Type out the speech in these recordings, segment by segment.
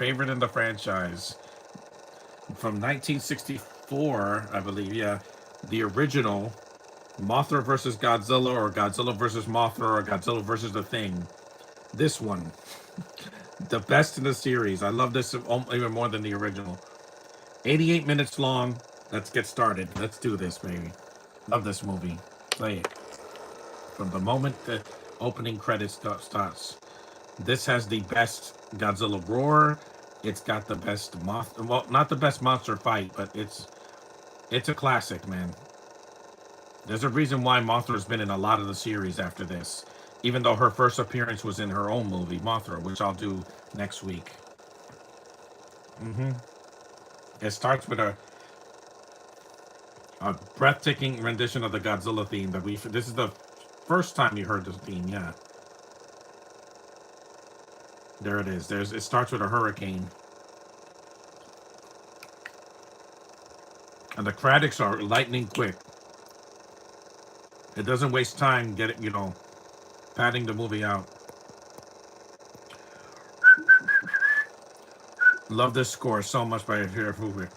favorite in the franchise from 1964, I believe. Yeah, the original Mothra versus Godzilla, or Godzilla versus Mothra, or Godzilla versus the Thing. This one, the best in the series. I love this even more than the original. 88 minutes long. Let's get started. Let's do this, baby. Love this movie. Play it. From the moment the opening credits starts. This has the best Godzilla roar. It's got the best well, not the best monster fight, but it's a classic, man. There's a reason why Mothra's been in a lot of the series after this, even though her first appearance was in her own movie, Mothra, which I'll do next week. It starts with a breathtaking rendition of the Godzilla theme that we. This is the first time you heard this theme, yeah. There it is. It starts with a hurricane, and the credits are lightning quick. It doesn't waste time padding the movie out. Love this score so much by Pierre Foucault.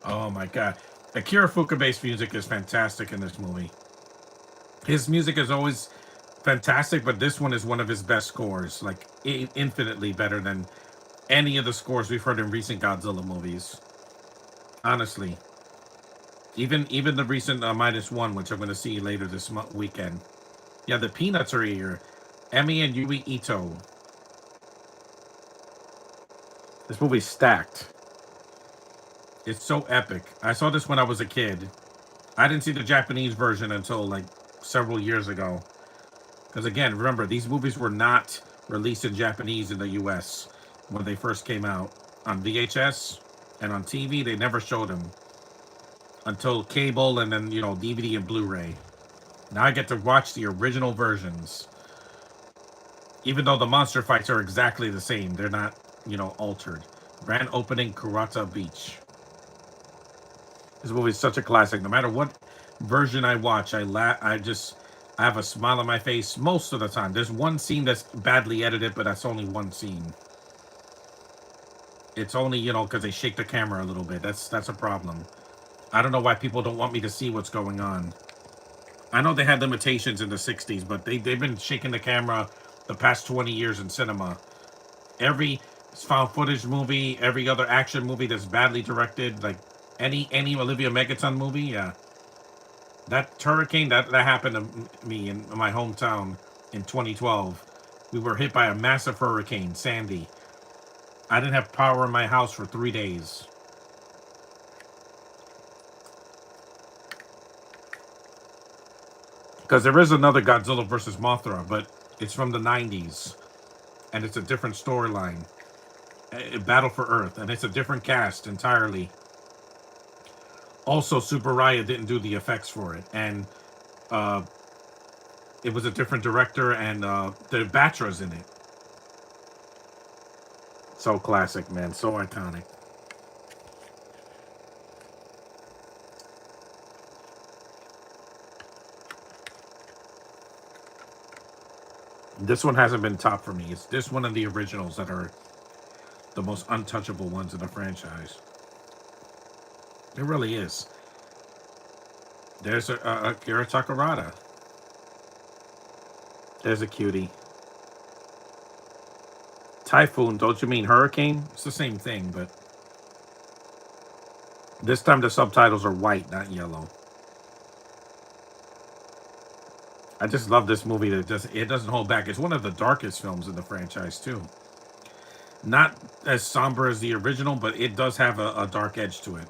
Oh my god. Akira Fukuba's music is fantastic in this movie. His music is always fantastic, but this one is one of his best scores. Like, infinitely better than any of the scores we've heard in recent Godzilla movies. Honestly. Even the recent -1, which I'm going to see later this weekend. Yeah, the Peanuts are here. Emi and Yui Ito. This movie's stacked. It's so epic. I saw this when I was a kid. I didn't see the Japanese version until like several years ago. Because again, remember, these movies were not released in Japanese in the US when they first came out. On VHS and on TV, they never showed them until cable and then, DVD and Blu-ray. Now I get to watch the original versions. Even though the monster fights are exactly the same, they're not, altered. Grand opening, Kurata Beach. This movie is such a classic. No matter what version I watch, I have a smile on my face most of the time. There's one scene that's badly edited, but that's only one scene. It's only, because they shake the camera a little bit. That's a problem. I don't know why people don't want me to see what's going on. I know they had limitations in the 60s, but they've been shaking the camera the past 20 years in cinema. Every found footage movie, every other action movie that's badly directed, like any Olivia Megaton movie, yeah. That hurricane, that happened to me in my hometown in 2012. We were hit by a massive hurricane, Sandy. I didn't have power in my house for 3 days. Because there is another Godzilla versus Mothra, but it's from the 90s. And it's a different storyline. A Battle for Earth. And it's a different cast entirely. Also, Super Raya didn't do the effects for it. And it was a different director, and the Batra's in it. So classic, man. So iconic. This one hasn't been top for me. It's this one and the originals that are the most untouchable ones in the franchise. It really is. There's Akira Takarada. There's a cutie. Typhoon, don't you mean hurricane? It's the same thing, but this time the subtitles are white, not yellow. I just love this movie. It doesn't hold back. It's one of the darkest films in the franchise too. Not as somber as the original, but it does have a dark edge to it.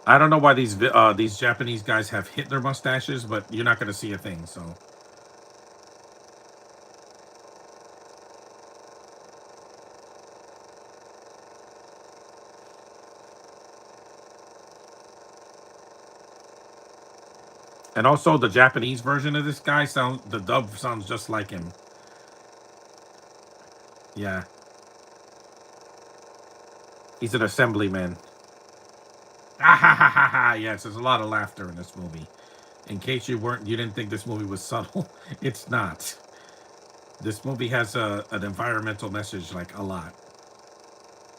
I don't know why these Japanese guys have Hitler mustaches, but you're not going to see a thing. So, and also the Japanese version of this guy the dub sounds just like him. Yeah. He's an assemblyman. Ah ha ha ha ha! Yes, there's a lot of laughter in this movie. In case you didn't think this movie was subtle, it's not. This movie has an environmental message, like a lot.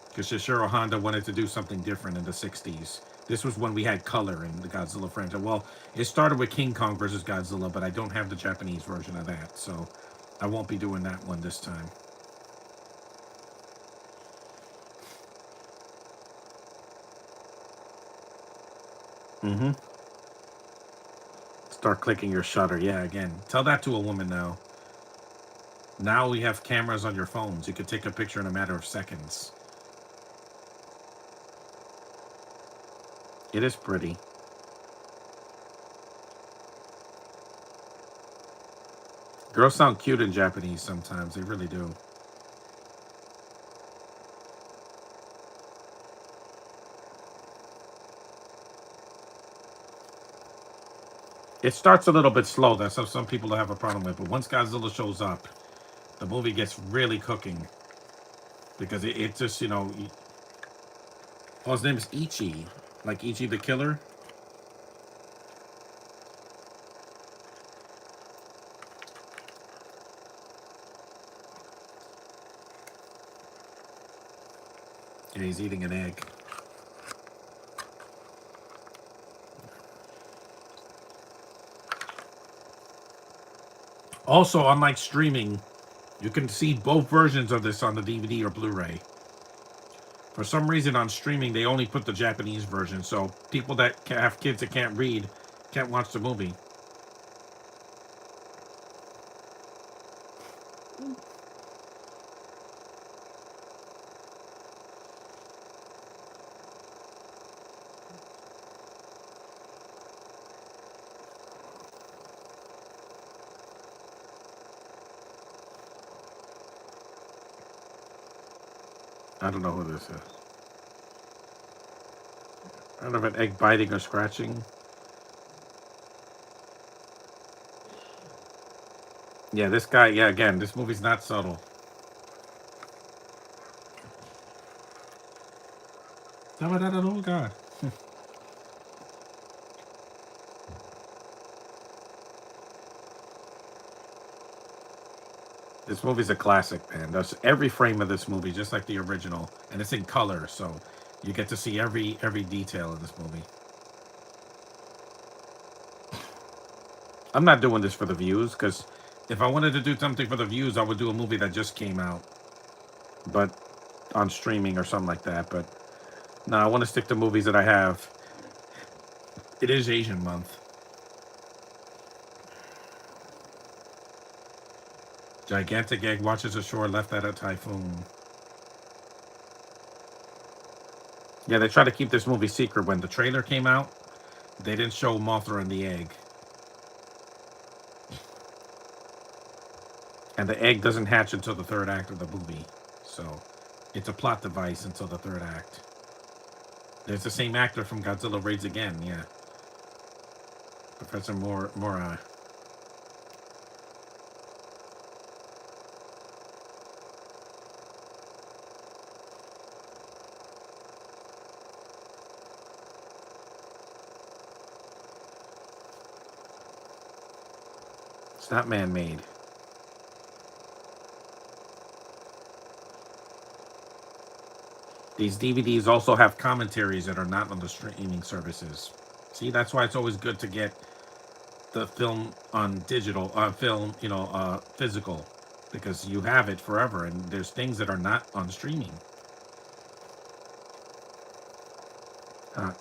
Because Shishiro Honda wanted to do something different in the 60s. This was when we had color in the Godzilla franchise. Well, it started with King Kong versus Godzilla, but I don't have the Japanese version of that, so I won't be doing that one this time. Mm-hmm. Start clicking your shutter. Yeah, again. Tell that to a woman now. Now we have cameras on your phones. You could take a picture in a matter of seconds. It is pretty. Girls sound cute in Japanese sometimes. They really do. It starts a little bit slow. That's how some people have a problem with. But once Godzilla shows up, the movie gets really cooking. Because it just, oh, his name is Ichi. Like Ichi the Killer. Yeah, he's eating an egg. Also, unlike streaming, you can see both versions of this on the DVD or Blu-ray. For some reason, on streaming, they only put the Japanese version, so people that have kids that can't read can't watch the movie. I don't know who this is. I don't know if an egg biting or scratching. Yeah, this guy, yeah, again, this movie's not subtle. Oh, God. This movie's a classic, man. There's every frame of this movie, just like the original, and it's in color, so you get to see every detail in this movie. I'm not doing this for the views, because if I wanted to do something for the views, I would do a movie that just came out, but on streaming or something like that. But no, I want to stick to movies that I have. It is Asian month. Gigantic egg watches ashore left at a typhoon. Yeah, they tried to keep this movie secret. When the trailer came out, they didn't show Mothra and the egg. And the egg doesn't hatch until the third act of the movie. So it's a plot device until the third act. There's the same actor from Godzilla Raids Again, yeah. Professor Mora. It's not man-made. These DVDs also have commentaries that are not on the streaming services. See, that's why it's always good to get the film on digital, physical, because you have it forever, and there's things that are not on streaming. Uh,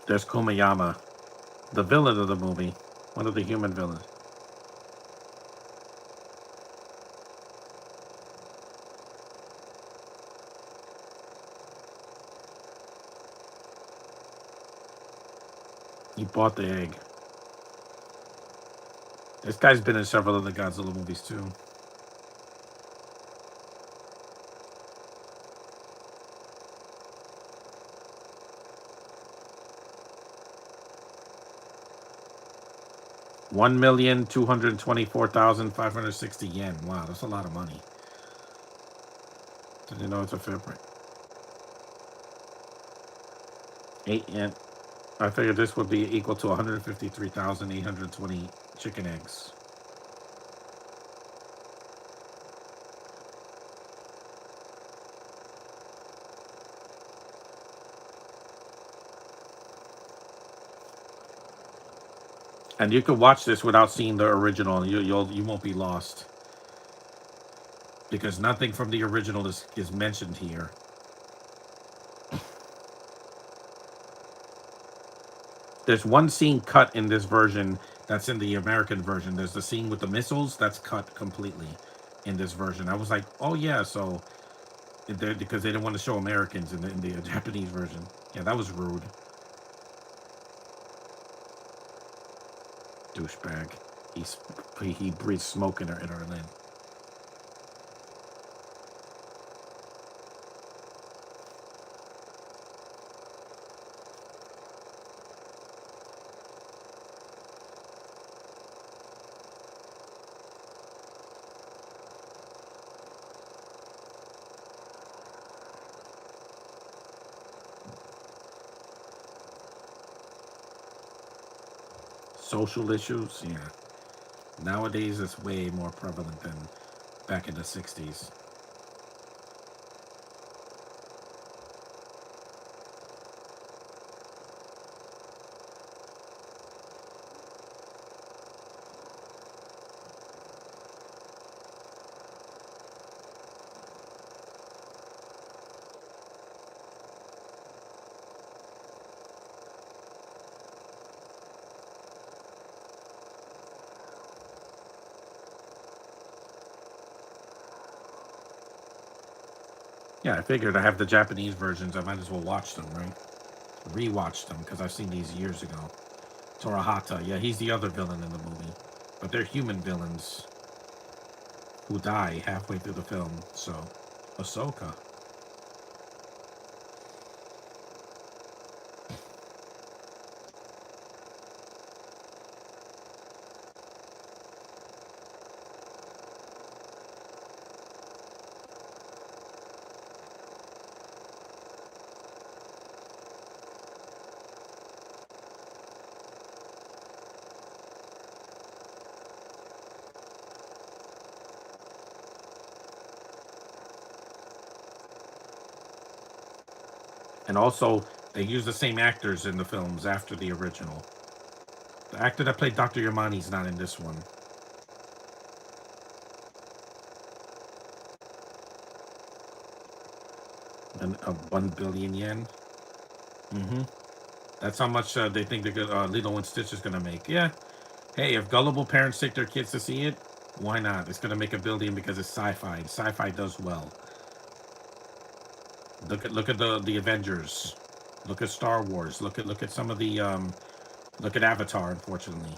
there's Komayama, the villain of the movie, one of the human villains. He bought the egg. This guy's been in several of the Godzilla movies too. 1,224,560 yen. Wow, that's a lot of money. Didn't know it's a fair price. 8 yen. I figured this would be equal to 153,820 chicken eggs. And you can watch this without seeing the original. You won't be lost because nothing from the original is mentioned here. There's one scene cut in this version that's in the American version. There's the scene with the missiles that's cut completely in this version. I was like, oh yeah, so because they didn't want to show Americans in the Japanese version. Yeah, that was rude. Douchebag. He breathes smoke in her lane. Social issues, yeah. Nowadays, it's way more prevalent than back in the 60s. Yeah, I figured I have the Japanese versions. I might as well watch them, right? Rewatch them because I've seen these years ago. Torahata, yeah, he's the other villain in the movie. But they're human villains who die halfway through the film. So, Ahsoka. And also, they use the same actors in the films after the original. The actor that played Dr. Yamani's not in this one. And 1 billion yen. Mm-hmm. That's how much they think Lilo and Stitch is gonna make. Yeah. Hey, if gullible parents take their kids to see it, why not? It's gonna make 1 billion because it's sci-fi. Sci-fi does well. Look at the Avengers. Look at Star Wars. Look at some of the look at Avatar. Unfortunately,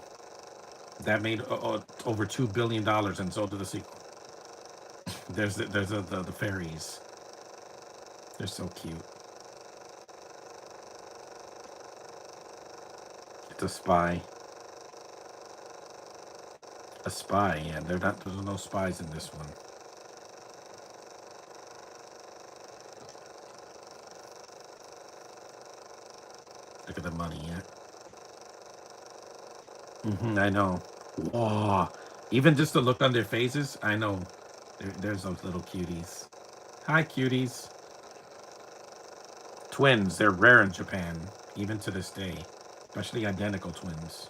that made over $2 billion, and so did the sequel. There's the fairies. They're so cute. It's a spy. A spy, yeah. There's no spies in this one. Look at the money, yeah. I know. Whoa. Even just the look on their faces, I know. There's those little cuties. Hi, cuties. Twins, they're rare in Japan, even to this day. Especially identical twins.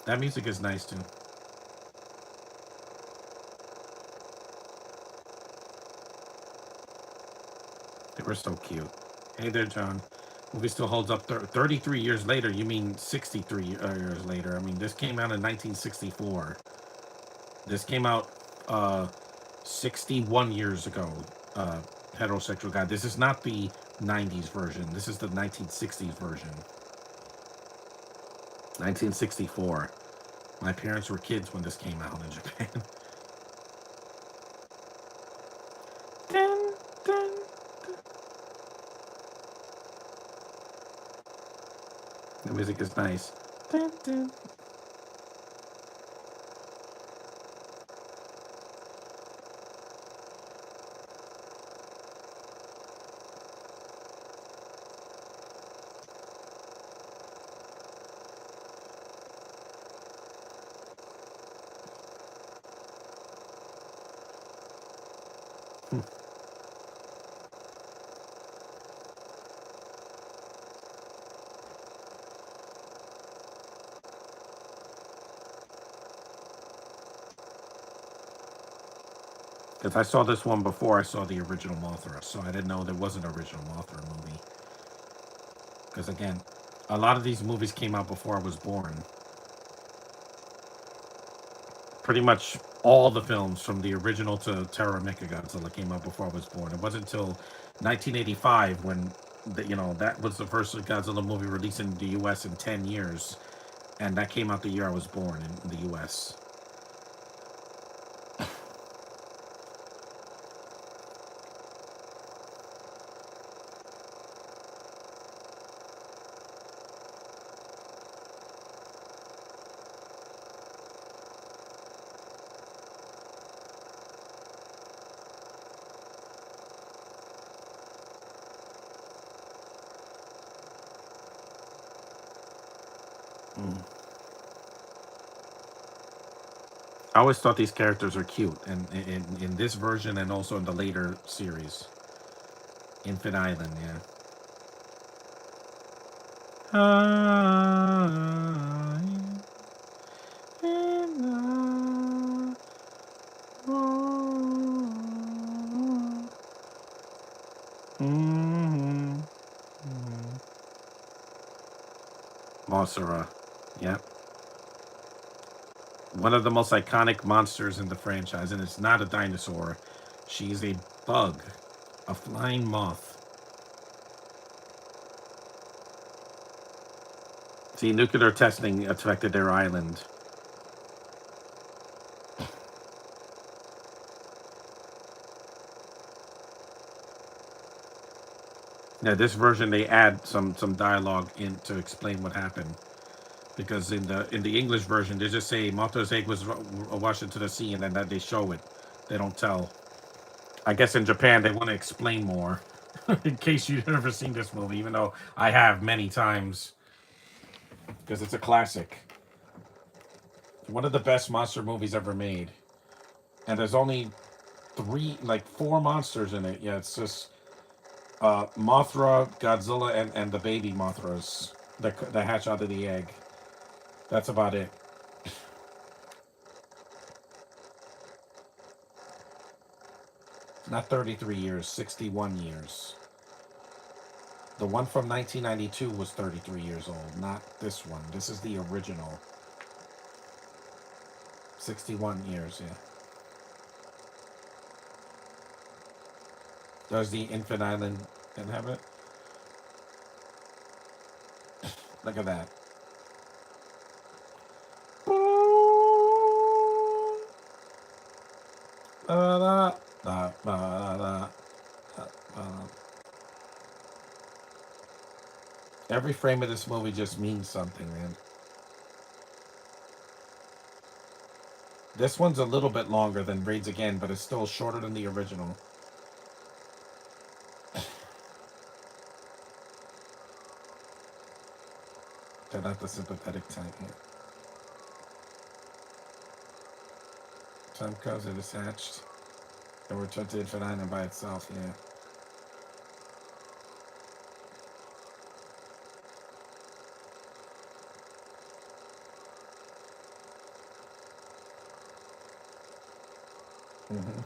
That music is nice too. They were so cute. Hey there, John. Movie still holds up 33 years later. You mean 63 years later? I mean, this came out in 1964. This came out 61 years ago. Heterosexual guy. This is not the 90s version. This is the 1960s version. 1964. My parents were kids when this came out in Japan. Dun, dun. The music is nice. Dun, dun. Because I saw this one before I saw the original Mothra, so I didn't know there was an original Mothra movie. Because again, a lot of these movies came out before I was born. Pretty much all the films from the original to Terror Godzilla came out before I was born. It wasn't until 1985 when that was the first Godzilla movie released in the U.S. in 10 years, and that came out the year I was born in the U.S. Mm. I always thought these characters are cute, and in this version, and also in the later series, Infant Island, yeah. Mothra, yeah. One of the most iconic monsters in the franchise, and it's not a dinosaur. She's a bug, a flying moth. See, nuclear testing affected their island. Now, this version they add some dialogue in to explain what happened, because in the English version they just say Mothra's egg was washed into the sea, and then that they show it. They don't tell. I guess in Japan they want to explain more, in case you've never seen this movie, even though I have many times, because it's a classic. One of the best monster movies ever made. And there's only four monsters in it. Yeah, it's just Mothra, Godzilla, and the baby Mothras that hatch out of the egg. That's about it. Not 33 years, 61 years. The one from 1992 was 33 years old, not this one. This is the original. 61 years, yeah. Does the Infant Island inhabit? Look at that. Every frame of this movie just means something, man. This one's a little bit longer than Raids Again, but it's still shorter than the original. They're not the sympathetic type here. Time comes, it is hatched, and returned to Infant Island by itself, yeah. Mm-hmm.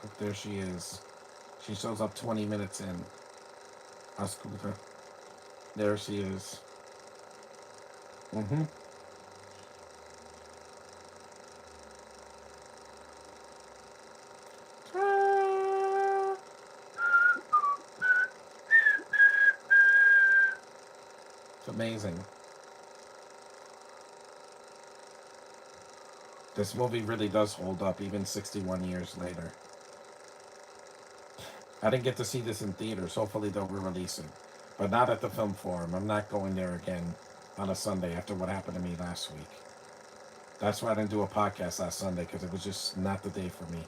Look, there she is. She shows up 20 minutes in. Askuta. There she is. Mm-hmm. It's amazing. This movie really does hold up, even 61 years later. I didn't get to see this in theaters. Hopefully they'll re-release it. but not at the film forum. I'm not going there again on a Sunday after what happened to me last week. That's why I didn't do a podcast last Sunday, because it was just not the day for me.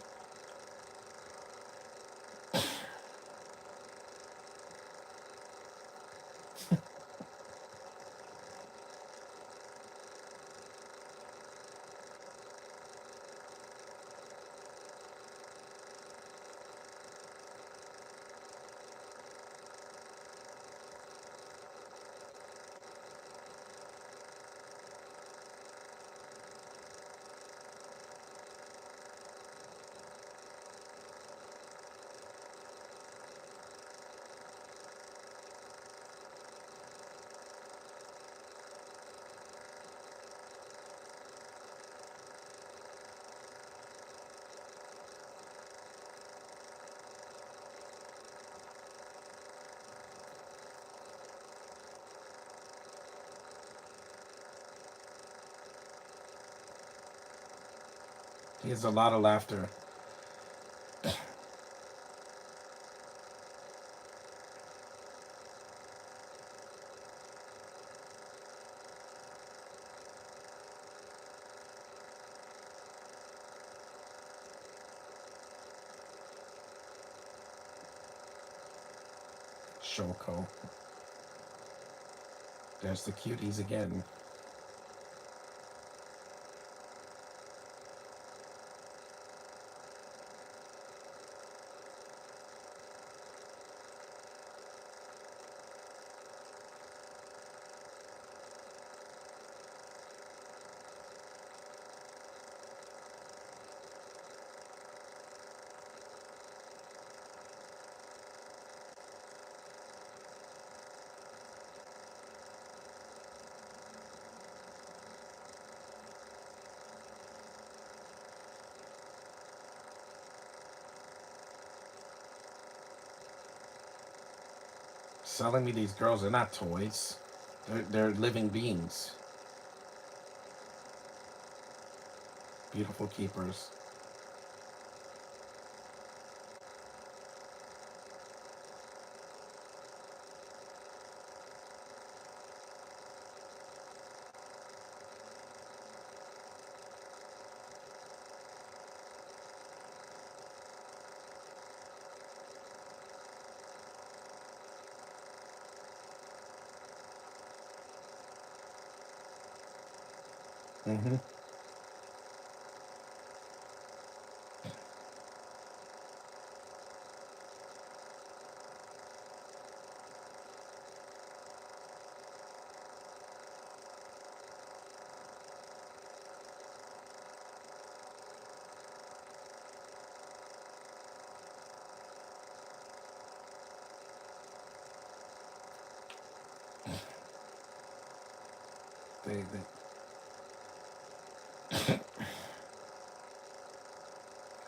He has a lot of laughter. Shoko. There's the cuties again. Selling me these girls are not toys. They're living beings. Beautiful keepers. Mm-hmm. They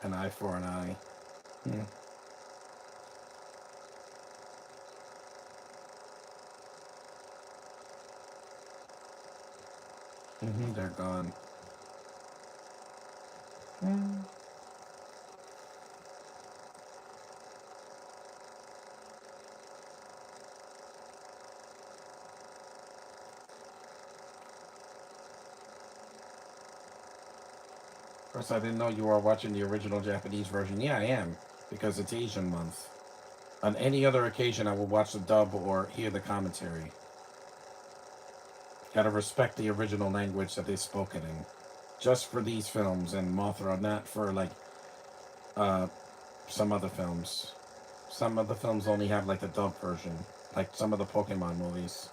an eye for an eye. Mm. Mm-hmm. They're gone. Mm. Of course, I didn't know you were watching the original Japanese version. Yeah, I am, because it's Asian month. On any other occasion, I will watch the dub or hear the commentary. Gotta respect the original language that they've spoken in. Just for these films and Mothra, not for like uh, some other films. Some of the films only have like the dub version, like some of the Pokemon movies.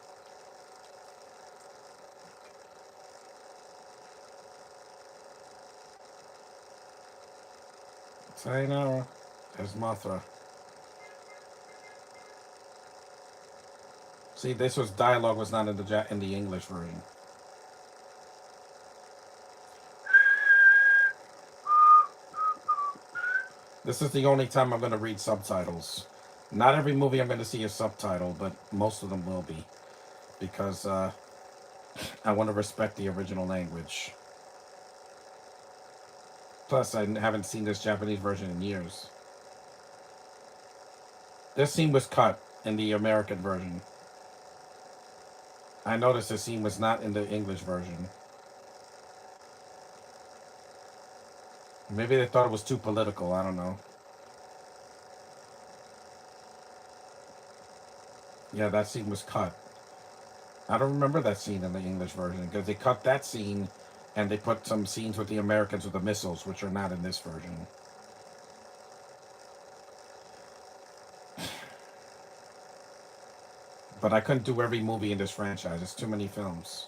Sayonara. There's Mothra. See, this was dialogue was not in in the English version. This is the only time I'm going to read subtitles. Not every movie I'm going to see is subtitled, but most of them will be, because I want to respect the original language. Plus, I haven't seen this Japanese version in years. This scene was cut in the American version. I noticed the scene was not in the English version. Maybe they thought it was too political. I don't know. Yeah, that scene was cut. I don't remember that scene in the English version because they cut that scene and they put some scenes with the Americans with the missiles, which are not in this version. But I couldn't do every movie in this franchise. It's too many films.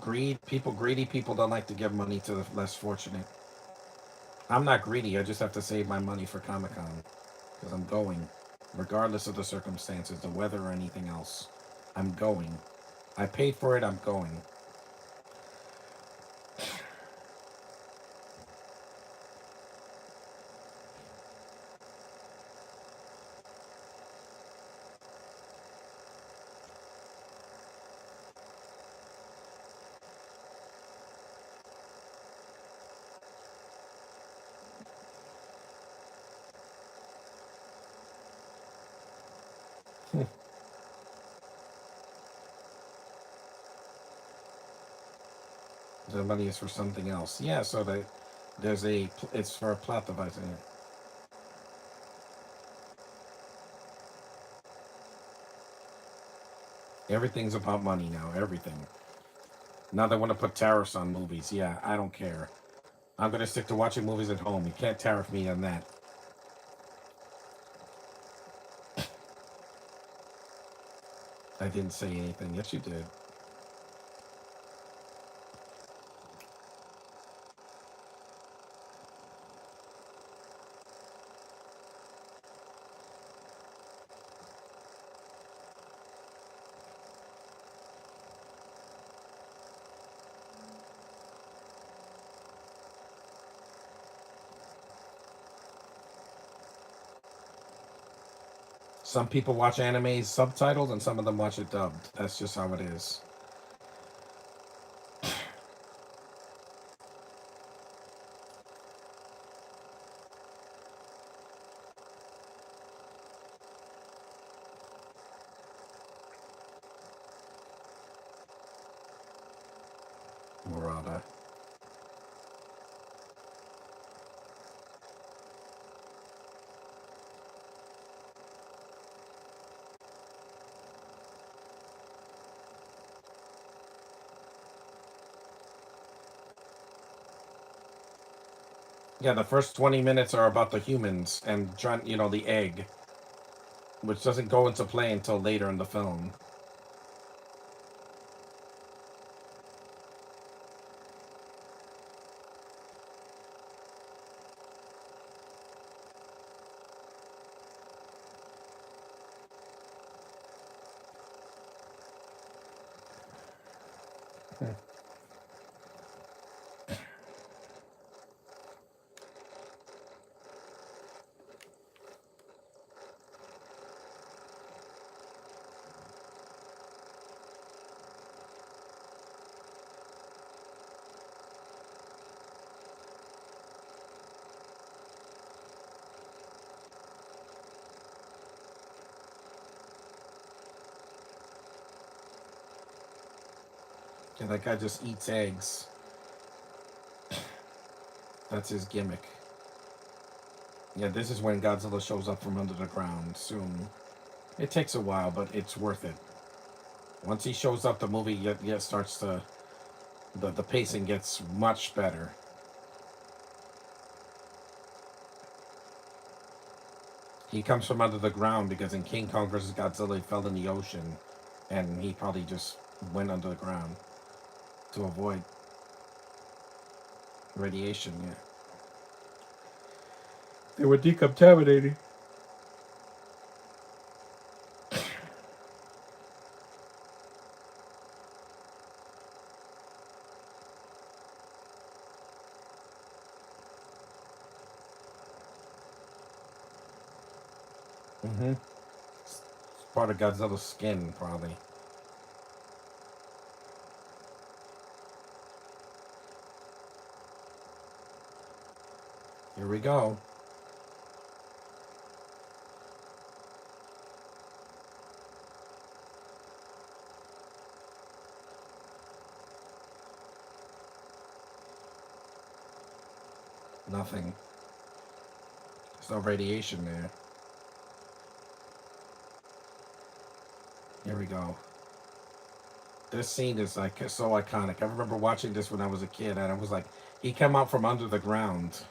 Greedy people don't like to give money to the less fortunate. I'm not greedy. I just have to save my money for Comic Con because I'm going, regardless of the circumstances, the weather, or anything else. I'm going. I paid for it. I'm going. The money is for something else. Yeah, so it's for a plot device. Everything's about money now. Everything. Now they want to put tariffs on movies. Yeah, I don't care. I'm gonna stick to watching movies at home. You can't tariff me on that. I didn't say anything. Yes, you did. Some people watch animes subtitled, and some of them watch it dubbed. That's just how it is. Murata. Yeah, the first 20 minutes are about the humans and trying, the egg, which doesn't go into play until later in the film. Yeah, that guy just eats eggs. That's his gimmick. Yeah, this is when Godzilla shows up from under the ground soon. It takes a while, but it's worth it. Once he shows up, the movie starts to the pacing gets much better. He comes from under the ground because in King Kong versus Godzilla, he fell in the ocean, and he probably just went under the ground to avoid. Radiation, yeah. They were decontaminating. Mm-hmm. It's part of Godzilla's skin, probably. Here we go. Nothing. There's no radiation there. Here we go. This scene is like so iconic. I remember watching this when I was a kid, and I was like, he came out from under the ground.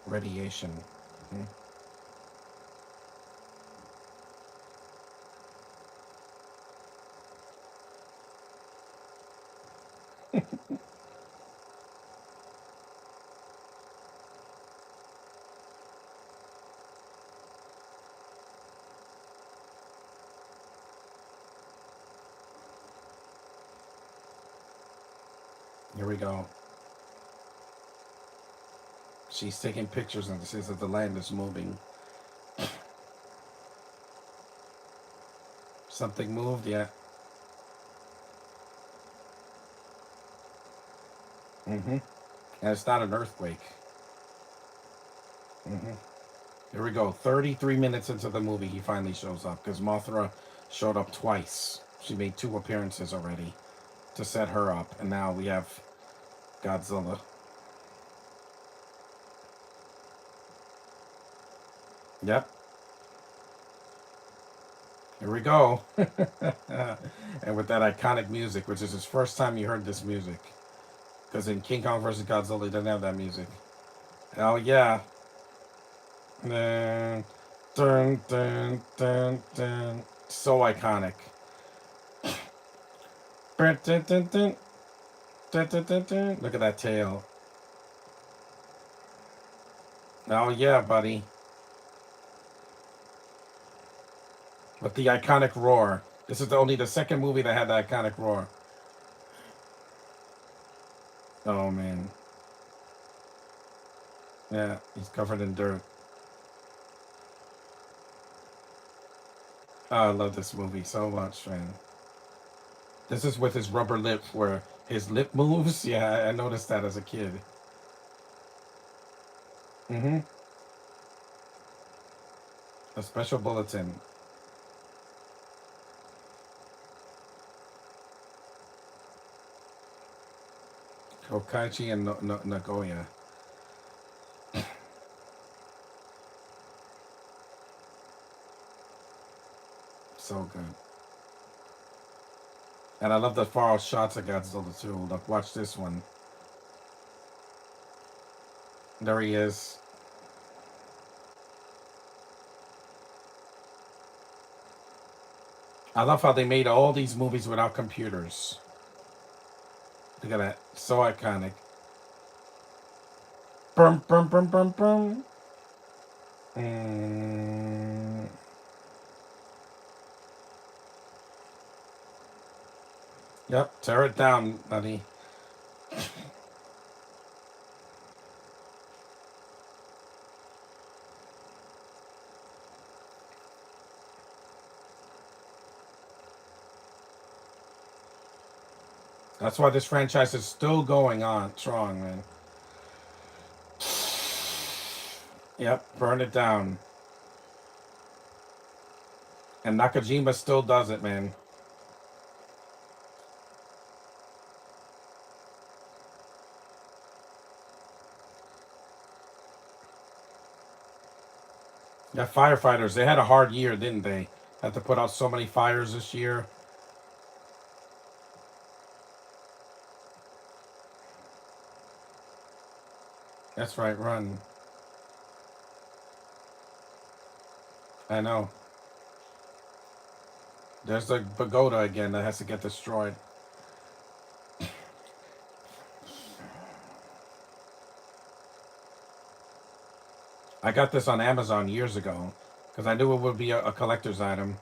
Radiation. Hmm. Here we go. She's taking pictures and it says that the land is moving. Something moved, yeah. Mm-hmm. And it's not an earthquake. Mm-hmm. Here we go. 33 minutes into the movie, he finally shows up because Mothra showed up twice. She made 2 appearances already to set her up, and now we have Godzilla. Yep. Here we go. And with that iconic music, which is his first time you heard this music. Because in King Kong vs. Godzilla, he didn't have that music. Oh, yeah. Dun, dun, dun, dun, dun. So iconic. Dun, dun, dun, dun, dun, dun, dun, dun. Look at that tail. Oh, yeah, buddy. With the iconic roar. This is only the second movie that had the iconic roar. Oh, man. Yeah, he's covered in dirt. Oh, I love this movie so much, man. This is with his rubber lip where his lip moves. Yeah, I noticed that as a kid. Mm-hmm. A special bulletin. Kokaichi and Nagoya. So good. And I love the far out shots of Godzilla too. Look, watch this one. There he is. I love how they made all these movies without computers. Look at that. So iconic. Brum, brum, brum, brum, brum. Mm. Yep, tear it down, buddy. That's why this franchise is still going on strong, man. Yep, burn it down. And Nakajima still does it, man. Yeah, firefighters, they had a hard year, didn't they? Had to put out so many fires this year. That's right, run. I know. There's the pagoda again that has to get destroyed. I got this on Amazon years ago because I knew it would be a collector's item.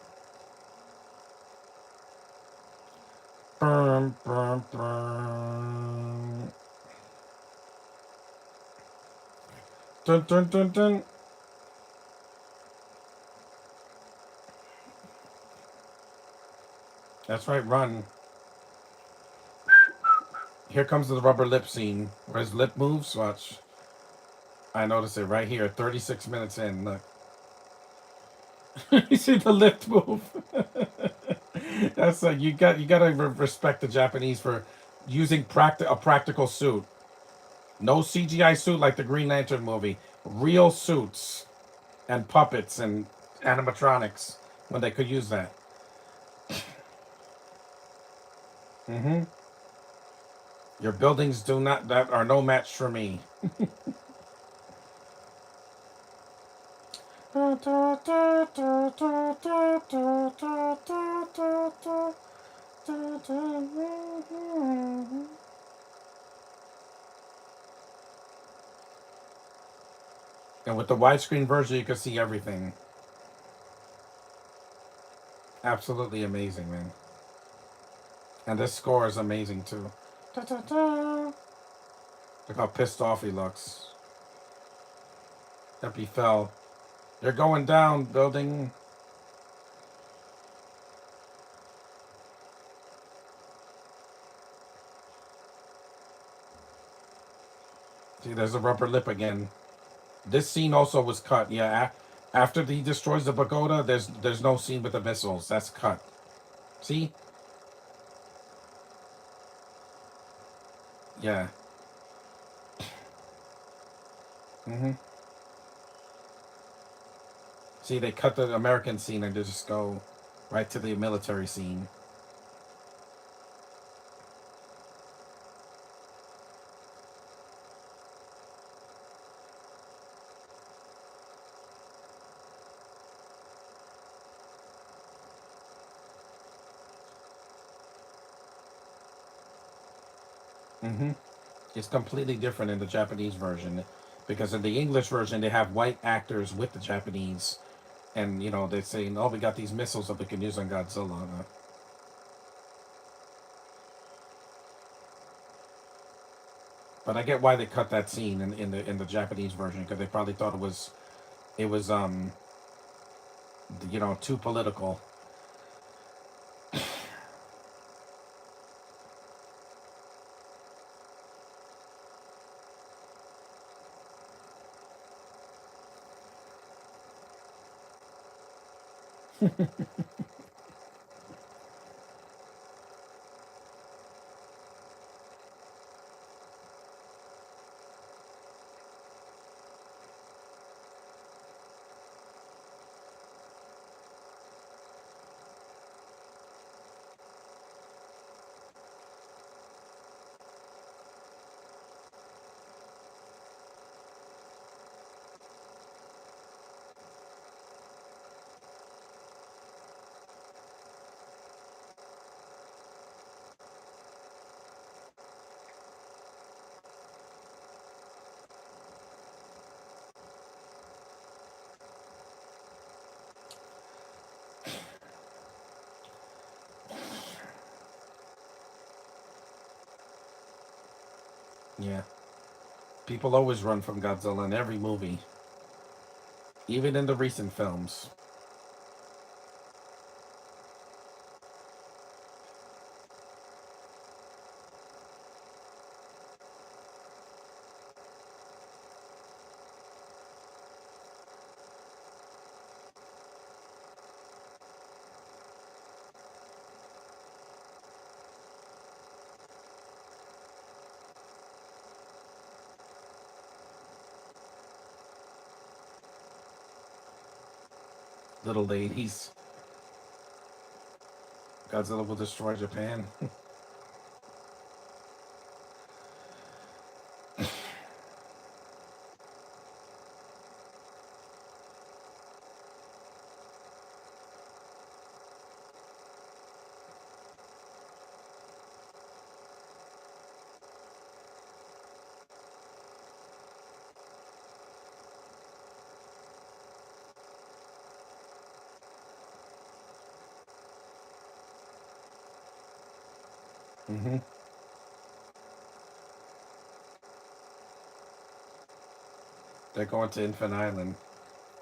Brum, brum, brum. Dun, dun, dun, dun. That's right, run. Here comes the rubber lip scene where his lip moves. Watch. I notice it right here, 36 minutes in. Look. You see the lip move? That's you gotta respect the Japanese for using a practical suit. No CGI suit like the Green Lantern movie. Real suits and puppets and animatronics when they could use that. Hmm. Your buildings do not that are no match for me. And with the widescreen version, you can see everything. Absolutely amazing, man. And this score is amazing too. Look how pissed off he looks. Yep, he fell. They're going down, building. See, there's a rubber lip again. This scene also was cut. Yeah, after he destroys the pagoda, there's no scene with the missiles. That's cut. See? Yeah. Hmm. See, they cut the American scene and they just go right to the military scene. Hmm. It's completely different in the Japanese version because in the English version they have white actors with the Japanese, and they're saying, "Oh, we got these missiles that we can use on Godzilla." But I get why they cut that scene in the Japanese version because they probably thought it was too political. Yeah, people always run from Godzilla in every movie, even in the recent films. Little ladies. Godzilla will destroy Japan. Hmm. They're going to Infant Island,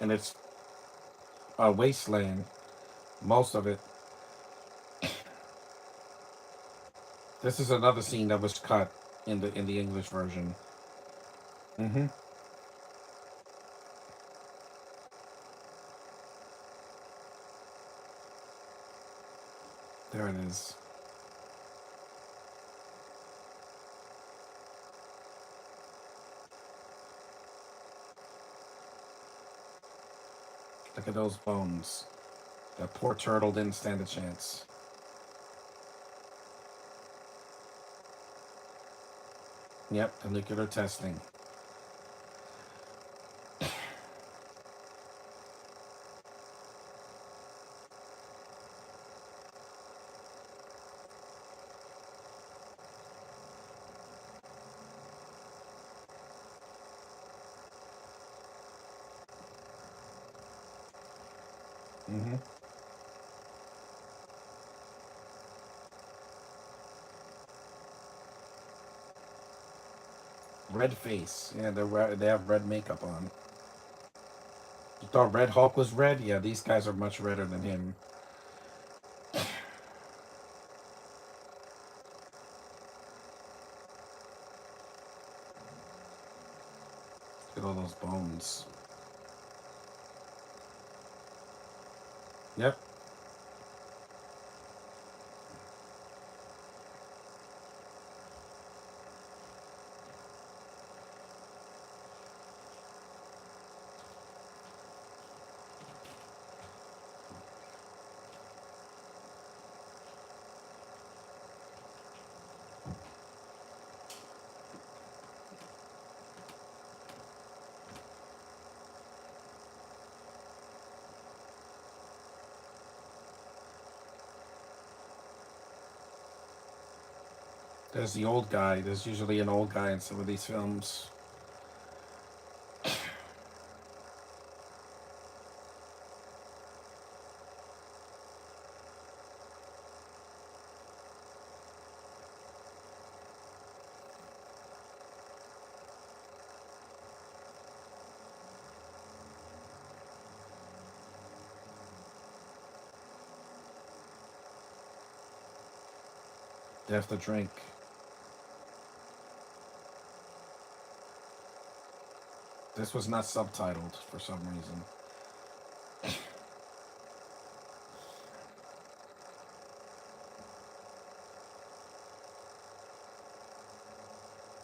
and it's a wasteland. Most of it. This is another scene that was cut in the English version. Hmm. There it is. Look at those bones. That poor turtle didn't stand a chance. Yep, the nuclear testing. Hmm. Red face. Yeah, they have red makeup on. You thought Red Hulk was red? Yeah, these guys are much redder than him. Look at all those bones. Yep. There's the old guy. There's usually an old guy in some of these films. They have to drink. This was not subtitled for some reason.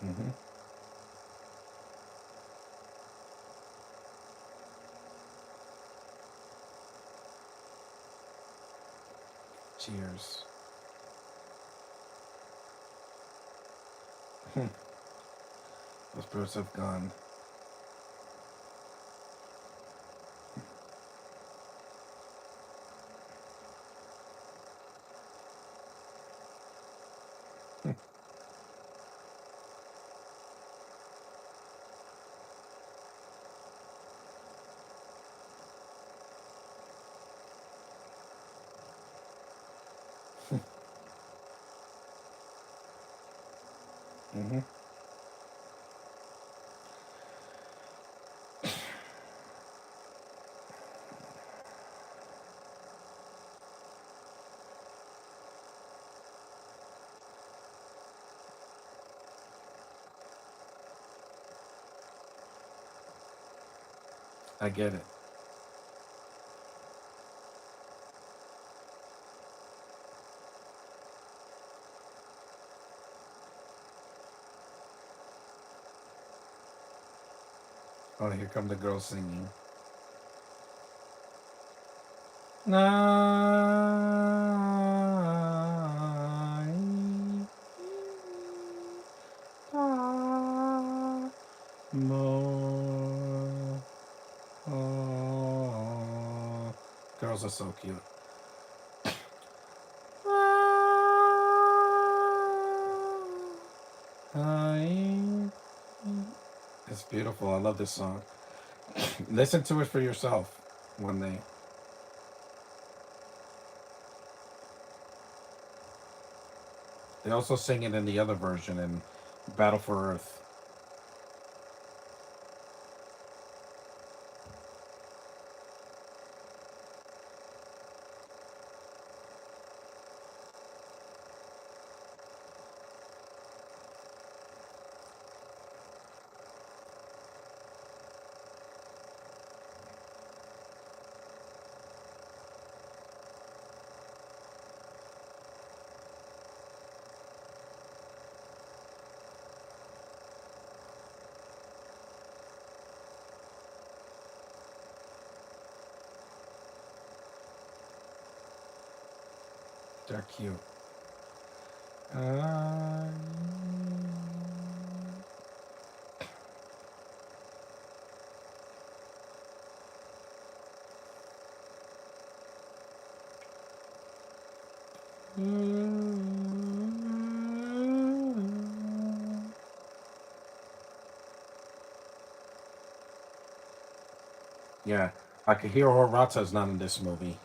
Hmm. Cheers. Those birds have gone. Hmm. I get it. Oh, here come the girls singing. Nine. More. Oh. Girls are so cute. It's beautiful. I love this song. Listen to it for yourself one day. They also sing it in the other version in Battle for Earth. They're cute. Uh, yeah, Akihiro Horata is not in this movie.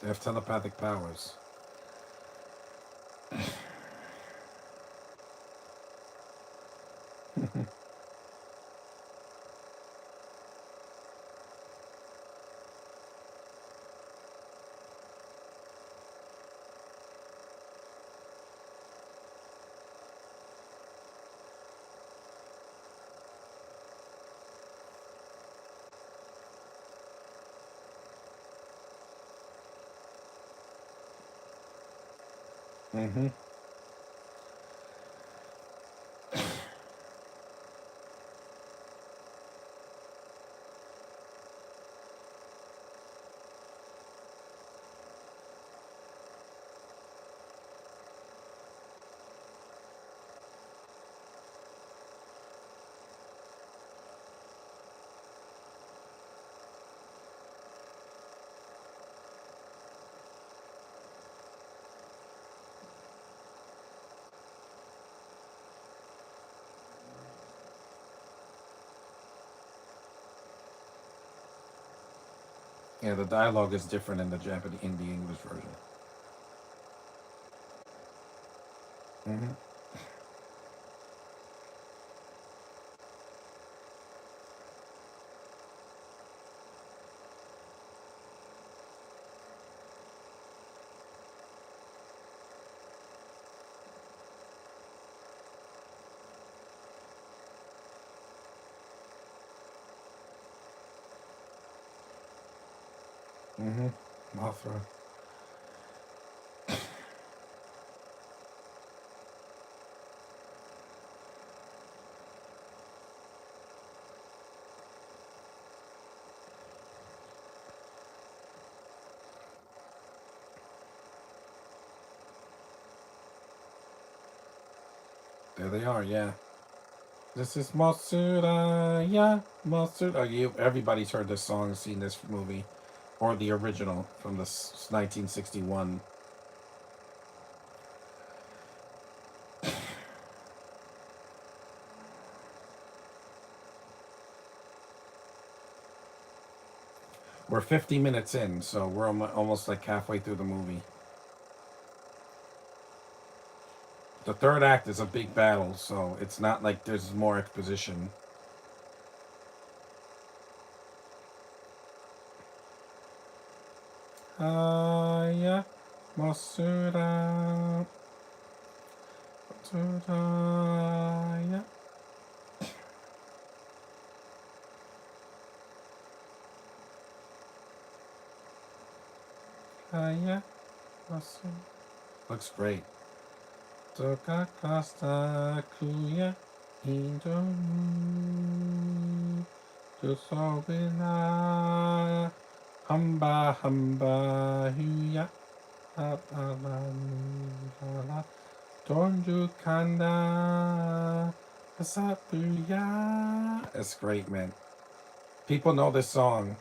They have telepathic powers. Mm-hmm. Yeah, the dialogue is different in the Japanese in the English version. Mm-hmm. Mm-hmm. Mothra. There they are. Yeah. This is Matsura. Yeah, Matsura. You. Everybody's heard this song, seen this movie, or the original from the 1961. We're 50 minutes in, so we're almost like halfway through the movie. The third act is a big battle, so it's not like there's more exposition. Aya Masura Turaya. Aya Masura. Looks great. Toka Costa Kuya Indomu Tusobina Hamba Hamba Huya Abalala Donju Kanda Asapuya. It's great, man. People know this song.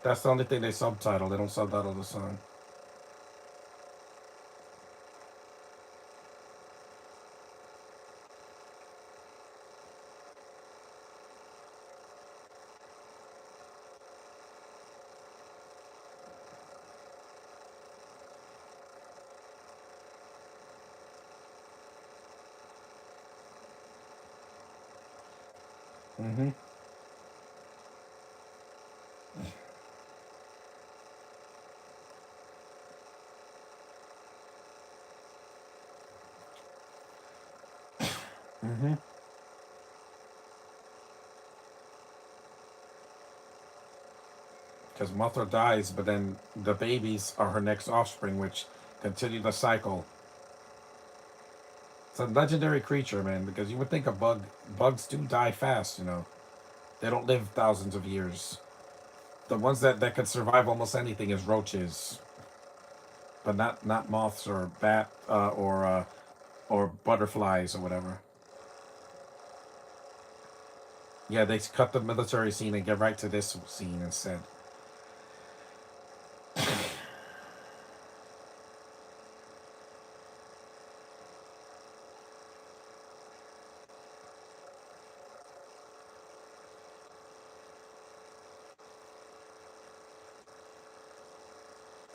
That's the only thing they subtitle. They don't subtitle the song. Mm-hmm. Mm-hmm. Because Mothra dies, but then the babies are her next offspring, which continue the cycle. It's a legendary creature, man, because you would think bugs do die fast, you know. They don't live thousands of years. The ones that could survive almost anything is roaches, but not moths or bat or butterflies or whatever. Yeah, they cut the military scene and get right to this scene instead.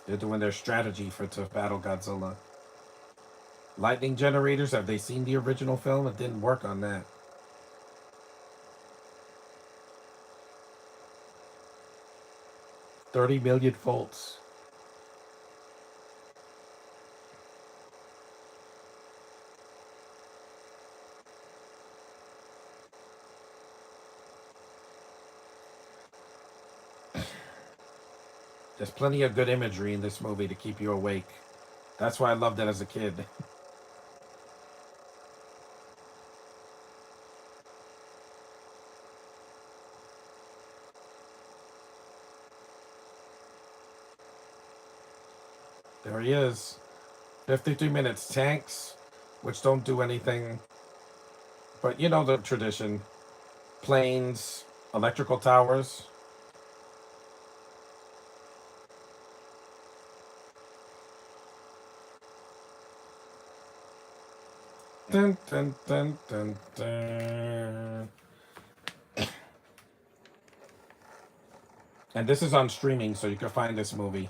They're doing their strategy for to battle Godzilla. Lightning generators. Have they seen the original film? It didn't work on that. 30 million volts. There's plenty of good imagery in this movie to keep you awake. That's why I loved it as a kid. There he is. 53 minutes. Tanks, which don't do anything. But you know the tradition. Planes, electrical towers. Dun, dun, dun, dun, dun. And this is on streaming, so you can find this movie.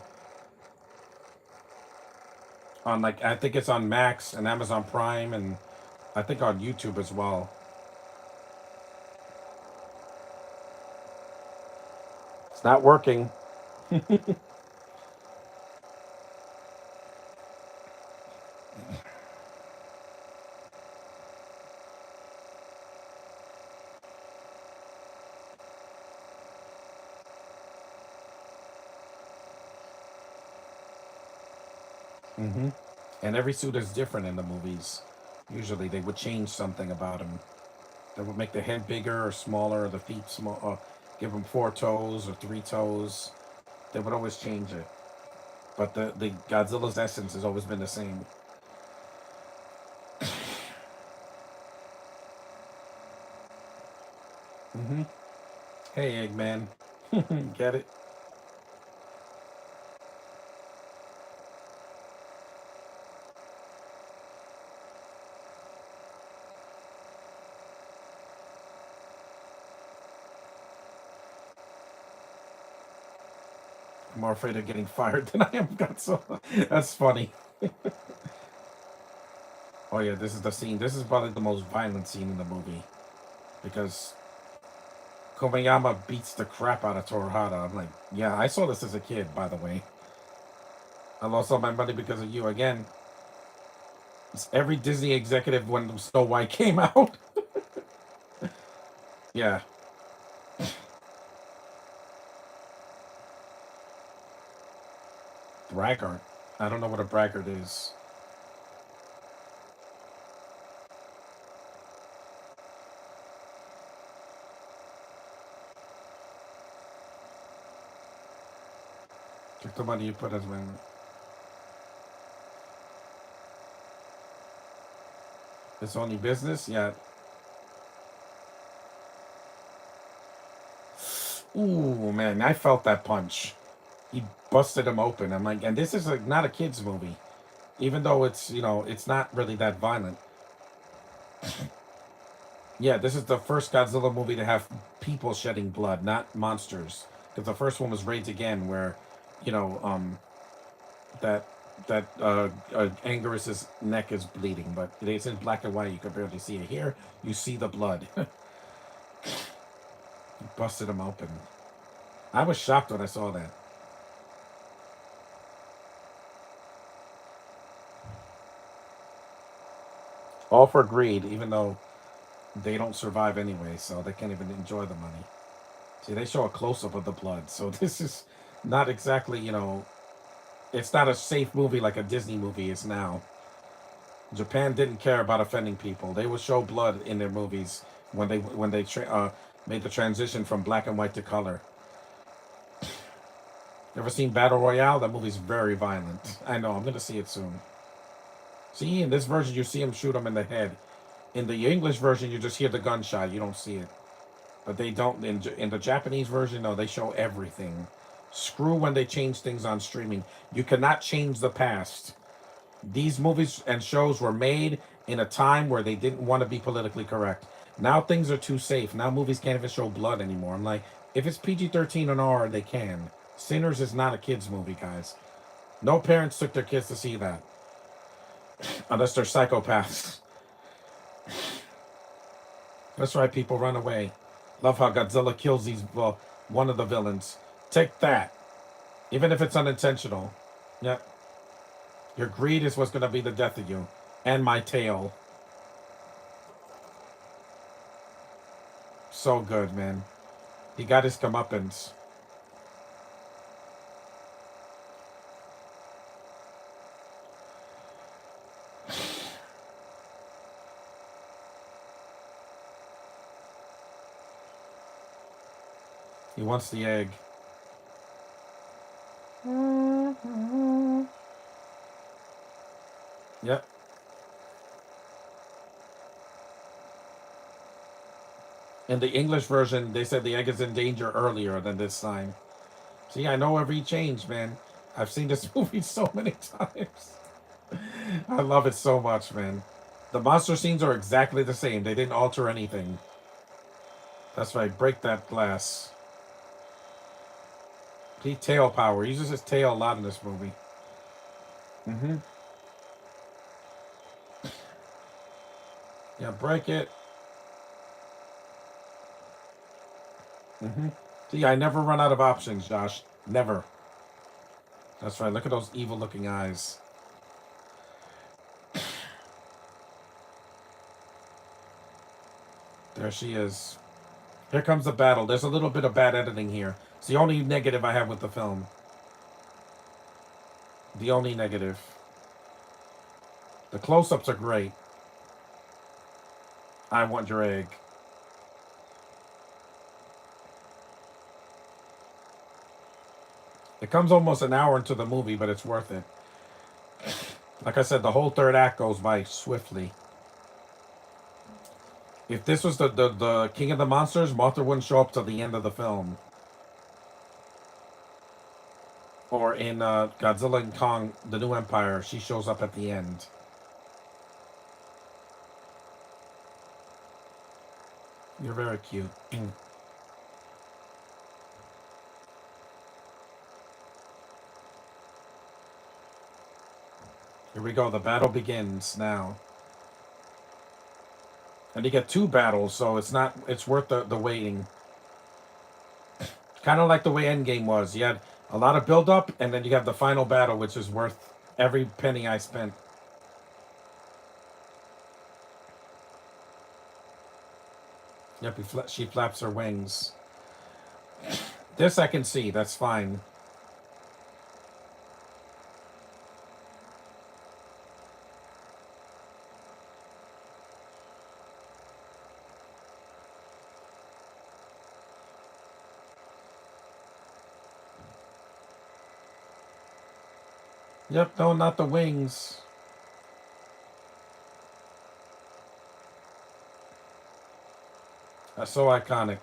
On like I think it's on Max and Amazon Prime and I think on YouTube as well. It's not working. Hmm. And every suit is different in the movies. Usually they would change something about him. They would make the head bigger or smaller, or the feet small, or give him 4 toes or 3 toes. They would always change it. But the Godzilla's essence has always been the same. Hmm. Hey, Eggman. Get it? I'm more afraid of getting fired than I am Godzilla. That's funny. Oh yeah, this is the scene. This is probably the most violent scene in the movie because Kobayama beats the crap out of Torihara. I'm like, yeah, I saw this as a kid, by the way. I lost all my money because of you again. It's every Disney executive when Snow White came out. Yeah. Braggart. I don't know what a braggart is. Took the money you put as when. It's only business? Yeah. Ooh, man, I felt that punch. He busted him open. I'm like, and this is like not a kid's movie. Even though it's, it's not really that violent. Yeah, this is the first Godzilla movie to have people shedding blood, not monsters. Because the first one was Raids Again, where, you know, that Angurus's neck is bleeding, but it's in black and white. You can barely see it. Here, you see the blood. Busted him open. I was shocked when I saw that. All for greed, even though they don't survive anyway, so they can't even enjoy the money. See, they show a close up of the blood, so this is not exactly, it's not a safe movie like a Disney movie is now. Japan didn't care about offending people. They would show blood in their movies when they made the transition from black and white to color. Ever seen Battle Royale? That movie's very violent. I know. I'm gonna see it soon. See, in this version, you see him shoot him in the head. In the English version, you just hear the gunshot. You don't see it. But they don't in the Japanese version. No, they show everything. Screw when they change things on streaming. You cannot change the past. These movies and shows were made in a time where they didn't want to be politically correct. Now things are too safe. Now movies can't even show blood anymore. I'm like, if it's PG-13 and R, they can. Sinners is not a kids movie, guys. No parents took their kids to see that, unless they're psychopaths. That's right, people run away. Love how Godzilla kills one of the villains. Take that, even if it's unintentional. Yep. Your greed is what's gonna be the death of you, and my tail. So good, man. He got his comeuppance. He wants the egg. Yep. In the English version, they said the egg is in danger earlier than this time. See, I know every change, man. I've seen this movie so many times. I love it so much, man. The monster scenes are exactly the same. They didn't alter anything. That's right. Break that glass. He tail power. He uses his tail a lot in this movie. Mm-hmm. Yeah, break it. Mm-hmm. See, I never run out of options, Josh. Never. That's right. Look at those evil-looking eyes. There she is. Here comes the battle. There's a little bit of bad editing here. It's the only negative I have with the film. The only negative. The close-ups are great. I want your egg. It comes almost an hour into the movie, but it's worth it. Like I said, the whole third act goes by swiftly. If this was the King of the Monsters, Mothra wouldn't show up till the end of the film. Or in Godzilla and Kong, The New Empire, she shows up at the end. You're very cute. Here we go. The battle begins now. And you get two battles, so it's worth the waiting. Kind of like the way Endgame was. You had a lot of build up, and then you have the final battle, which is worth every penny I spent. Yep, she flaps her wings. This I can see. That's fine. Yep, no, not the wings. That's so iconic.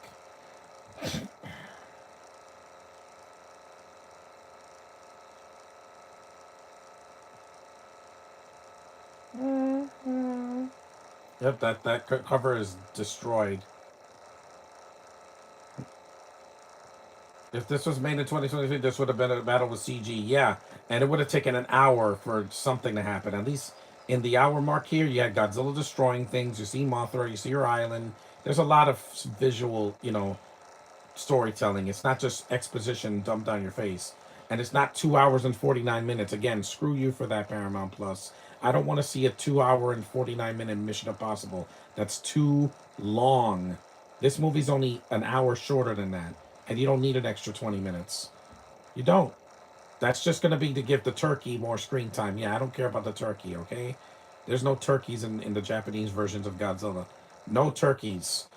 Yep, that cover is destroyed. If this was made in 2023, this would have been a battle with CG. Yeah, and it would have taken an hour for something to happen. At least in the hour mark here, you had Godzilla destroying things. You see Mothra. You see her island. There's a lot of visual, storytelling. It's not just exposition dumped down your face. And it's not 2 hours and 49 minutes. Again, screw you for that, Paramount Plus. I don't want to see a 2 hour and 49 minute Mission Impossible. That's too long. This movie's only an hour shorter than that. And you don't need an extra 20 minutes. You don't. That's just going to be to give the turkey more screen time. Yeah, I don't care about the turkey, okay? There's no turkeys in the Japanese versions of Godzilla. No turkeys.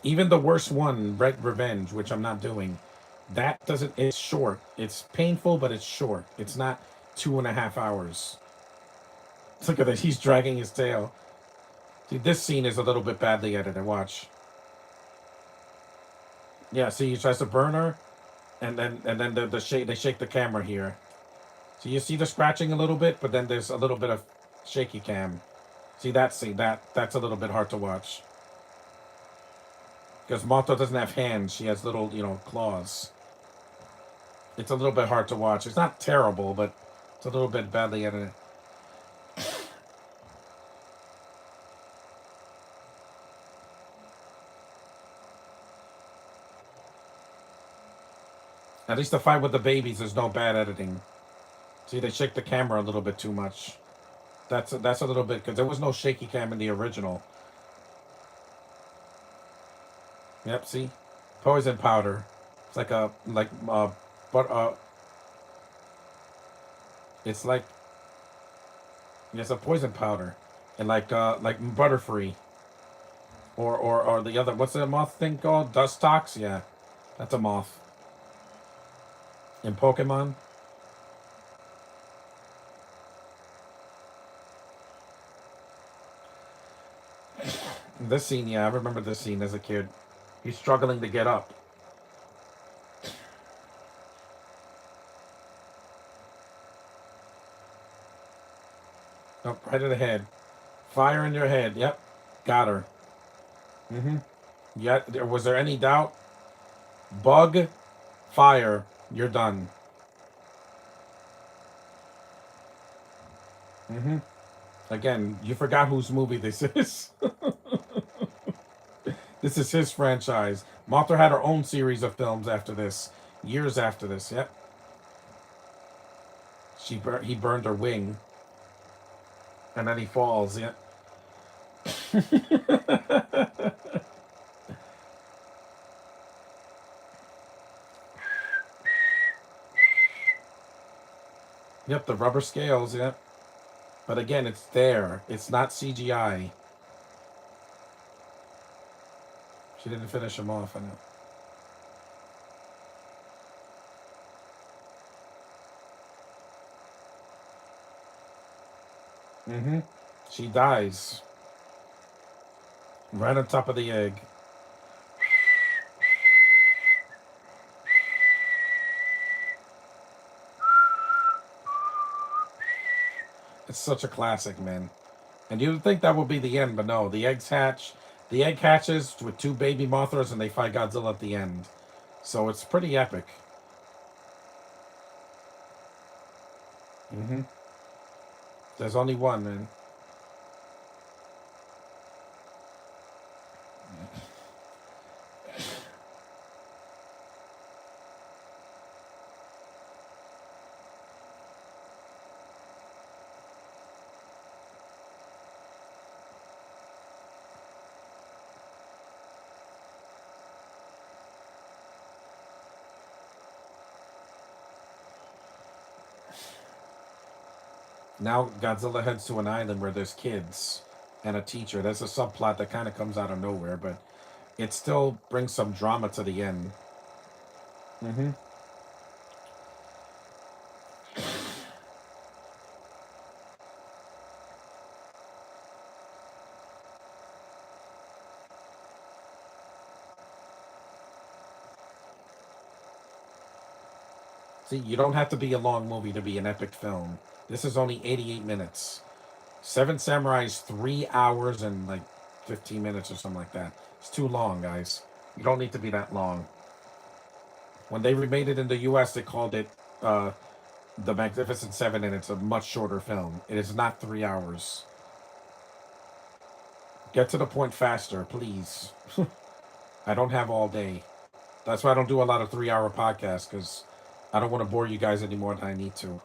Even the worst one, Red Revenge, which I'm not doing, that doesn't. It's short. It's painful, but it's short. It's not 2.5 hours. Look at this. He's dragging his tail. See, this scene is a little bit badly edited. Watch. Yeah. See, he tries to burn her, and then they shake the camera here. So you see the scratching a little bit, but then there's a little bit of shaky cam. See that scene? That's a little bit hard to watch. Because Mothra doesn't have hands. She has little, claws. It's a little bit hard to watch. It's not terrible, but it's a little bit badly edited. At least the fight with the babies, there's no bad editing. See, they shake the camera a little bit too much. That's a little bit, because there was no shaky cam in the original. Yep, see? Poison powder. It's like but it's like, it's a poison powder. And like Butterfree. Or the other, what's the moth thing called? Dust Tox? Yeah, that's a moth. In Pokemon. This scene, yeah, I remember this scene as a kid. He's struggling to get up. Nope, right in the head. Fire in your head. Yep, got her. Mm-hmm. Yeah, was there any doubt? Bug, fire, you're done. Mm-hmm. Again, you forgot whose movie this is. This is his franchise. Mothra had her own series of films after this. Years after this, yep. He burned her wing. And then he falls, yeah. Yep, the rubber scales, yep. But again, it's there. It's not CGI. She didn't finish him off, I know. Mm-hmm. She dies. Right on top of the egg. It's such a classic, man. And you'd think that would be the end, but no. The eggs hatch. The egg hatches with two baby Mothras, and they fight Godzilla at the end. So it's pretty epic. Mm-hmm. There's only one, man. Now Godzilla heads to an island where there's kids and a teacher. There's a subplot that kind of comes out of nowhere, but it still brings some drama to the end. Hmm. See, you don't have to be a long movie to be an epic film. This is only 88 minutes. Seven Samurai's 3 hours and like 15 minutes or something like that. It's too long, guys. You don't need to be that long. When they remade it in the US, they called it uh, The Magnificent Seven, and it's a much shorter film. It is not 3 hours. Get to the point faster, please. I don't have all day. That's why I don't do a lot of 3 hour podcasts, because I don't want to bore you guys any more than I need to.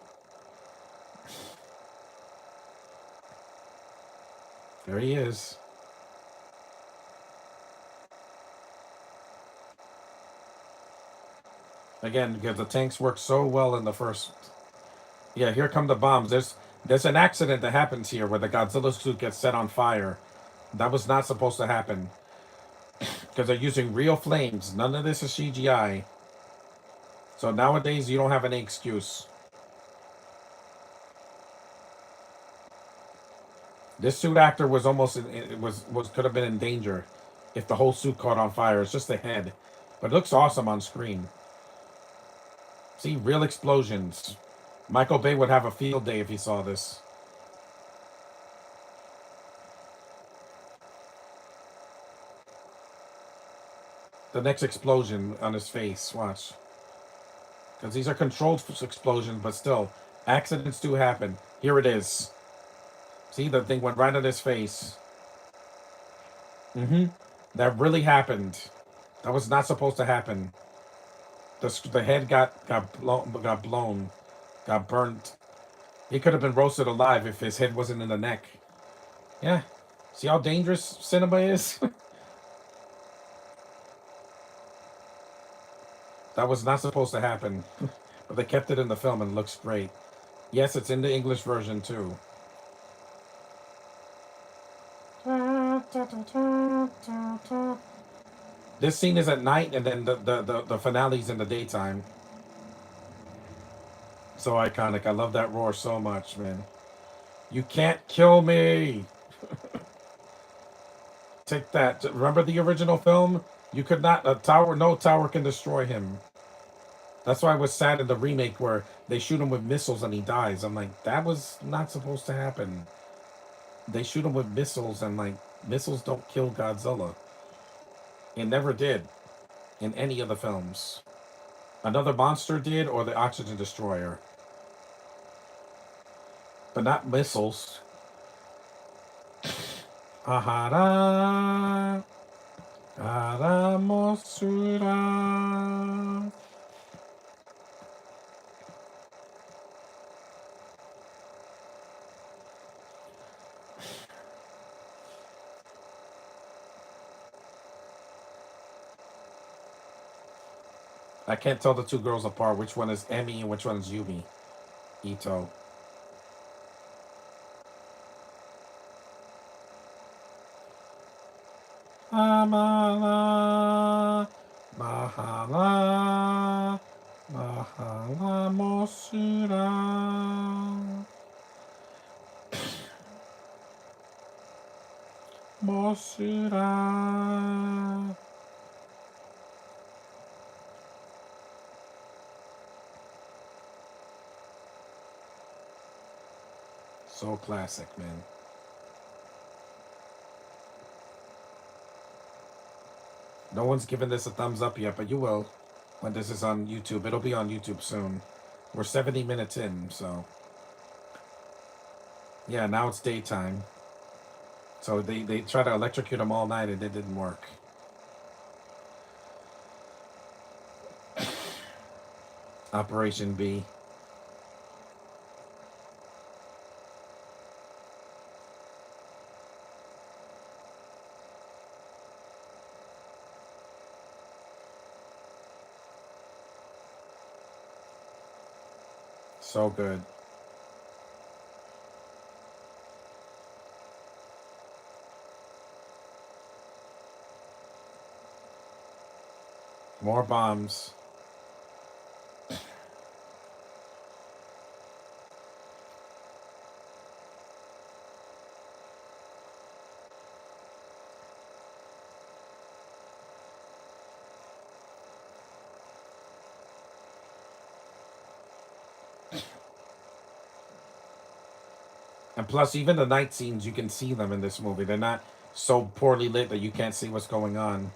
There he is. Again, because the tanks work so well in the first. Yeah, here come the bombs. There's an accident that happens here where the Godzilla suit gets set on fire. That was not supposed to happen because they're using real flames. None of this is CGI. So nowadays you don't have any excuse. This suit actor was almost it was could have been in danger if the whole suit caught on fire. It's just the head, but it looks awesome on screen. See, real explosions. Michael Bay would have a field day if he saw this. The next explosion on his face. Watch. Because these are controlled explosions, but still, accidents do happen. Here it is. See, the thing went right on his face. Mm-hmm. That really happened. That was not supposed to happen. The head got burnt. He could have been roasted alive if his head wasn't in the neck. Yeah. See how dangerous cinema is? That was not supposed to happen. But they kept it in the film and it looks great. Yes, it's in the English version too. This scene is at night, and then the finale's in the daytime. So iconic. I love that roar so much, man. You can't kill me. Take that. Remember the original film? You could not a tower. No tower can destroy him. That's why I was sad in the remake where they shoot him with missiles and he dies. I'm like, that was not supposed to happen. They shoot him with missiles and like missiles don't kill Godzilla. It never did in any of the films. Another monster did, or the oxygen destroyer, but not missiles. Ahara, aramosura. I can't tell the two girls apart. Which one is Emmy and which one is Yumi Ito? Amala, Mahala, Mahala Mosura. Mosura. So classic, man. No one's given this a thumbs up yet, but you will when this is on YouTube. It'll be on YouTube soon. We're 70 minutes in, so. Yeah, now it's daytime. So they try to electrocute him all night and it didn't work. Operation B. So good. More bombs. And plus, even the night scenes, you can see them in this movie. They're not so poorly lit that you can't see what's going on.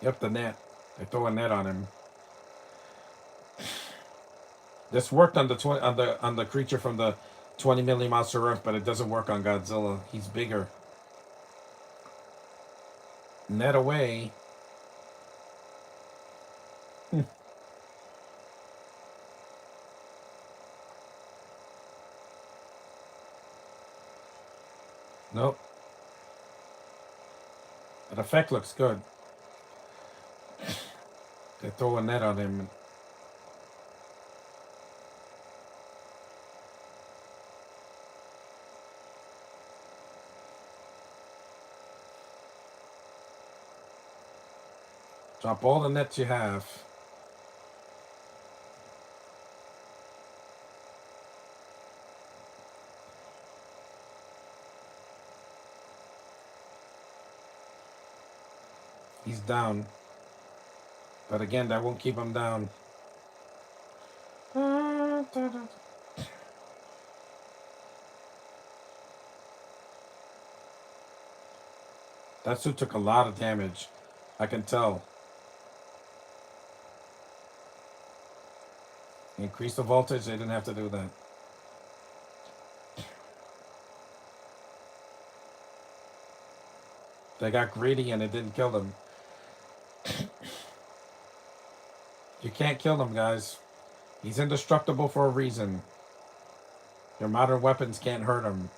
Yep, the net. They throw a net on him. This worked on the creature from the 20 million miles to Earth, but it doesn't work on Godzilla. He's bigger. Net away. Nope. That effect looks good. They throw a net on him. Drop all the nets you have. He's down. But again, that won't keep him down. That suit took a lot of damage. I can tell. Increase the voltage, they didn't have to do that. They got greedy and it didn't kill them. You can't kill him, guys. He's indestructible for a reason. Your modern weapons can't hurt him.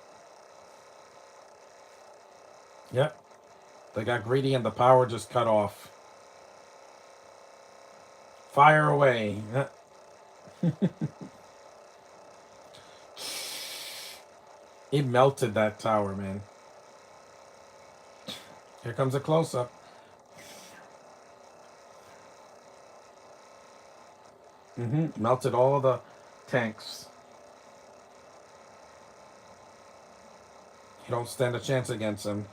Yep. They got greedy and the power just cut off. Fire away. He melted that tower, man. Here comes a close-up. Melted all the tanks. You don't stand a chance against him.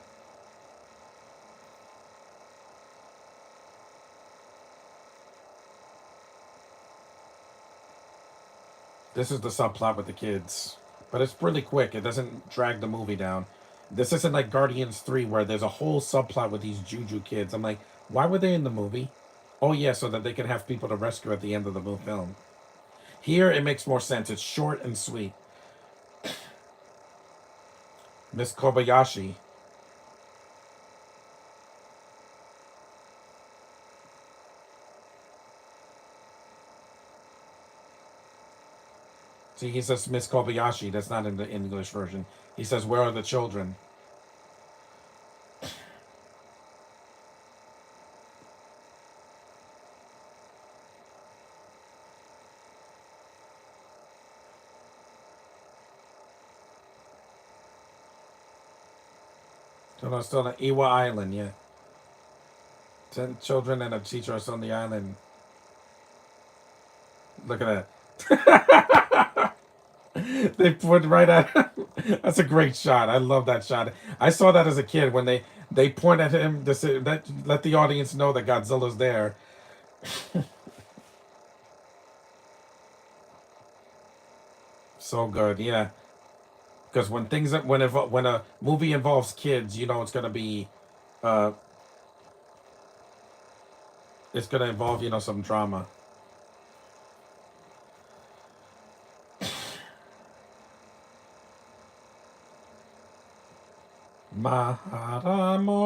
This is the subplot with the kids. But it's really quick. It doesn't drag the movie down. This isn't like Guardians 3 where there's a whole subplot with these Juju kids. I'm like, why were they in the movie? Oh, yeah, so that they can have people to rescue at the end of the film. Here, it makes more sense. It's short and sweet. Miss Kobayashi. See, he says Miss Kobayashi. That's not in the English version. He says, where are the children? So I'm still on Iwa Island, yeah. 10 children and a teacher are still on the island. Look at that. They put right at him. That's a great shot. I love that shot. I saw that as a kid when they point at him to say, let the audience know that Godzilla's there. So good, yeah. Because when a movie involves kids, you know uh, it's gonna involve some drama. Maharamosura.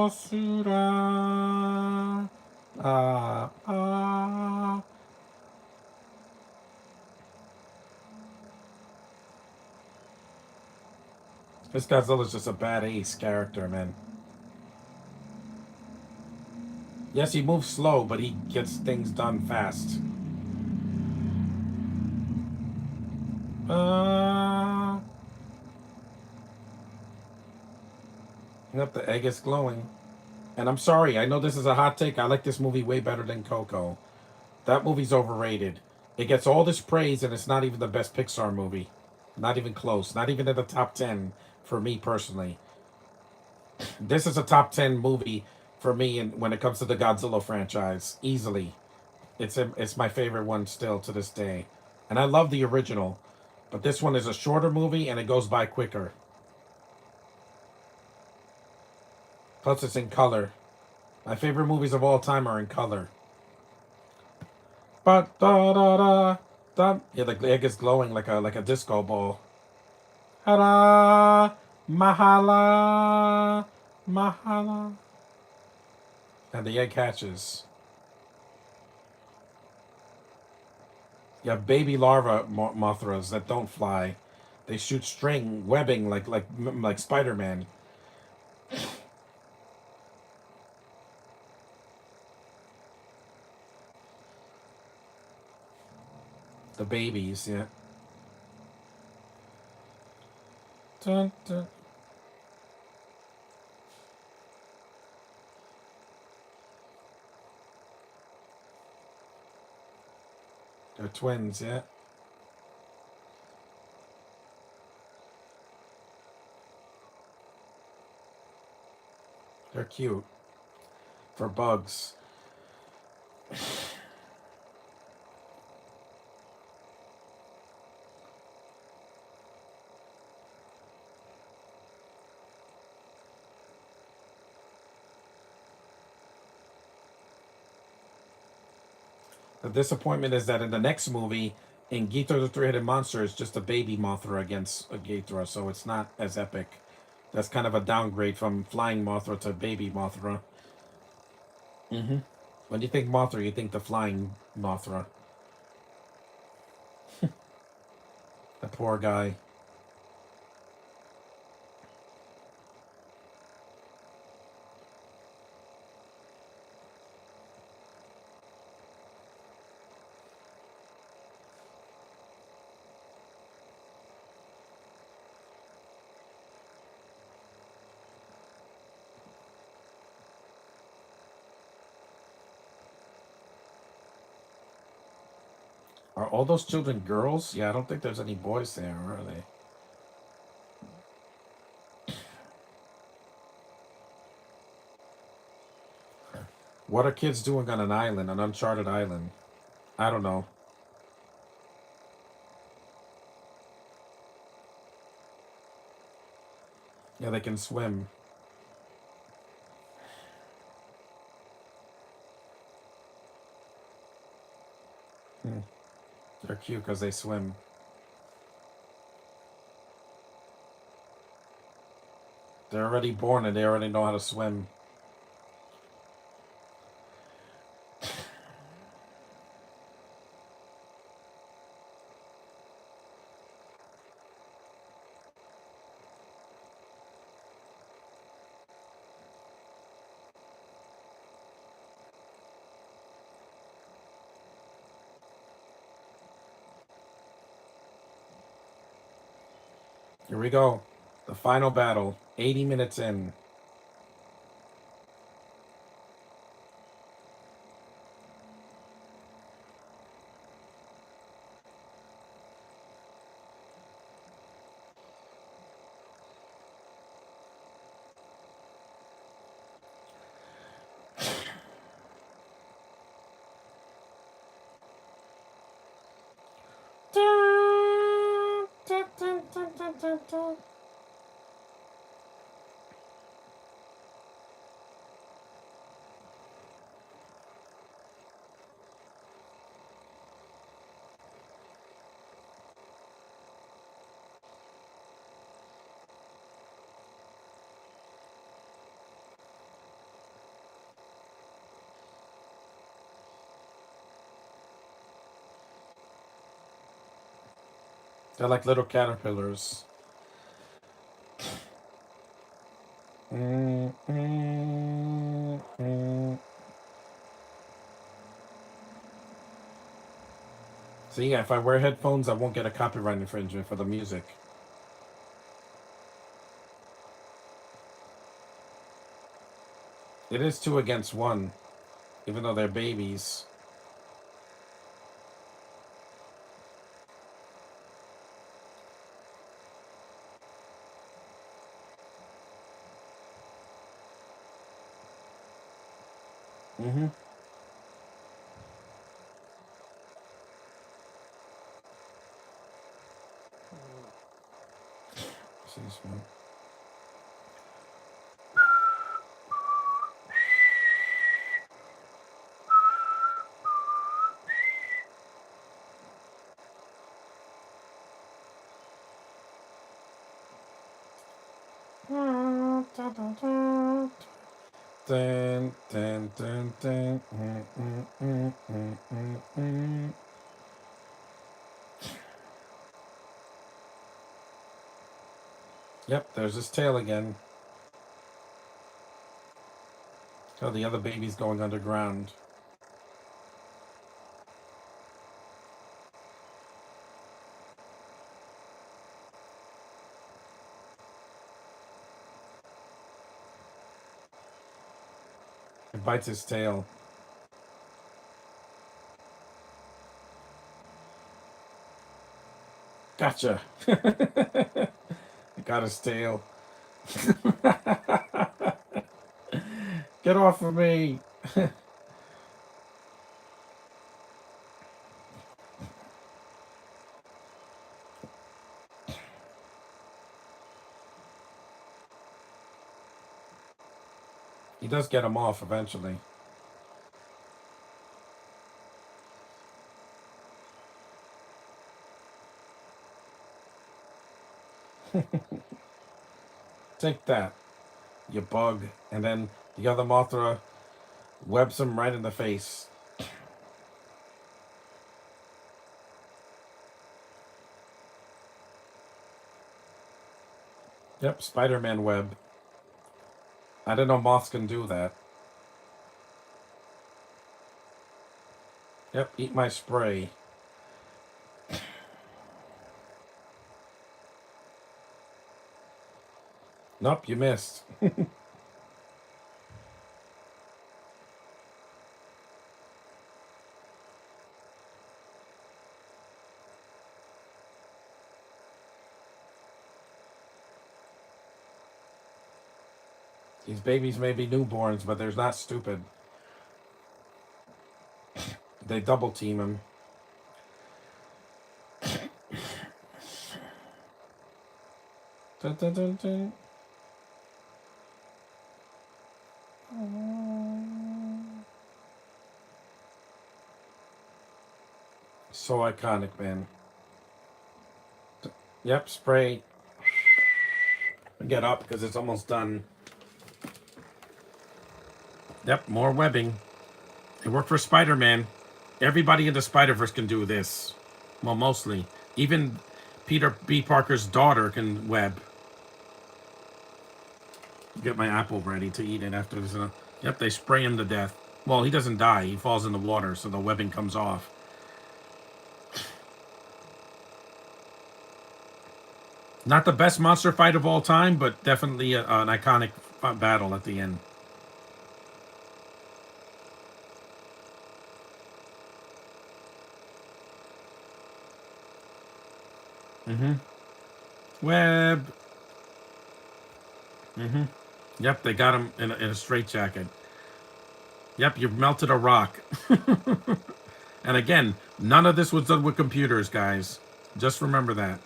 Ah, ah. This Godzilla's just a bad ace character, man. Yes, he moves slow, but he gets things done fast. Uh, yep, the egg is glowing. And I'm sorry, I know this is a hot take. I like this movie way better than Coco. That movie's overrated. It gets all this praise, and it's not even the best Pixar movie. Not even close. Not even in the top 10 for me personally. This is a top 10 movie for me and when it comes to the Godzilla franchise. Easily. It's my favorite one still to this day. And I love the original. But this one is a shorter movie, and it goes by quicker. Plus, it's in color. My favorite movies of all time are in color. But da da da da. Yeah, the egg is glowing like a disco ball. Hara, mahala, mahala. And the egg hatches. You have baby larva mothras that don't fly. They shoot string webbing like Spider Man. The babies, yeah. Dun, dun. They're twins, yeah. They're cute for bugs. The disappointment is that in the next movie, in Ghidorah the Three-Headed Monster, it's just a baby Mothra against a Ghidorah, so it's not as epic. That's kind of a downgrade from flying Mothra to baby Mothra. Mm-hmm. When you think Mothra, you think the flying Mothra. The poor guy. Are all those children girls? Yeah, I don't think there's any boys there, are they? What are kids doing on an island, an uncharted island? I don't know. Yeah, they can swim. Hmm. They're cute because they swim. They're already born and they already know how to swim. Here we go. The final battle. 80 minutes in. They're like little caterpillars. Mm, mm, mm. So yeah, if I wear headphones, I won't get a copyright infringement for the music. It is 2 against 1, even though they're babies. Mm-hmm. See this one? Dun, dun, dun, dun. Yep, there's his tail again. Oh, the other baby's going underground. It bites his tail. Gotcha. It got his tail. Get off of me. He does get him off eventually. Take that, you bug. And then the other Mothra webs him right in the face. Yep, Spider-Man web. I didn't know moths can do that. Yep, eat my spray. Nope, you missed. These babies may be newborns, but they're not stupid. They double team him. Dun, dun, dun, dun. So iconic, man. Yep, spray. Get up because it's almost done. Yep, more webbing. It worked for Spider-Man. Everybody in the Spider-Verse can do this. Well, mostly. Even Peter B. Parker's daughter can web. Get my apple ready to eat it after this. Yep, they spray him to death. Well, he doesn't die. He falls in the water, so the webbing comes off. Not the best monster fight of all time, but definitely an iconic battle at the end. Mm-hmm. Web. Mm-hmm. Yep, they got him in a straitjacket. Yep, you melted a rock. And again, none of this was done with computers, guys. Just remember that.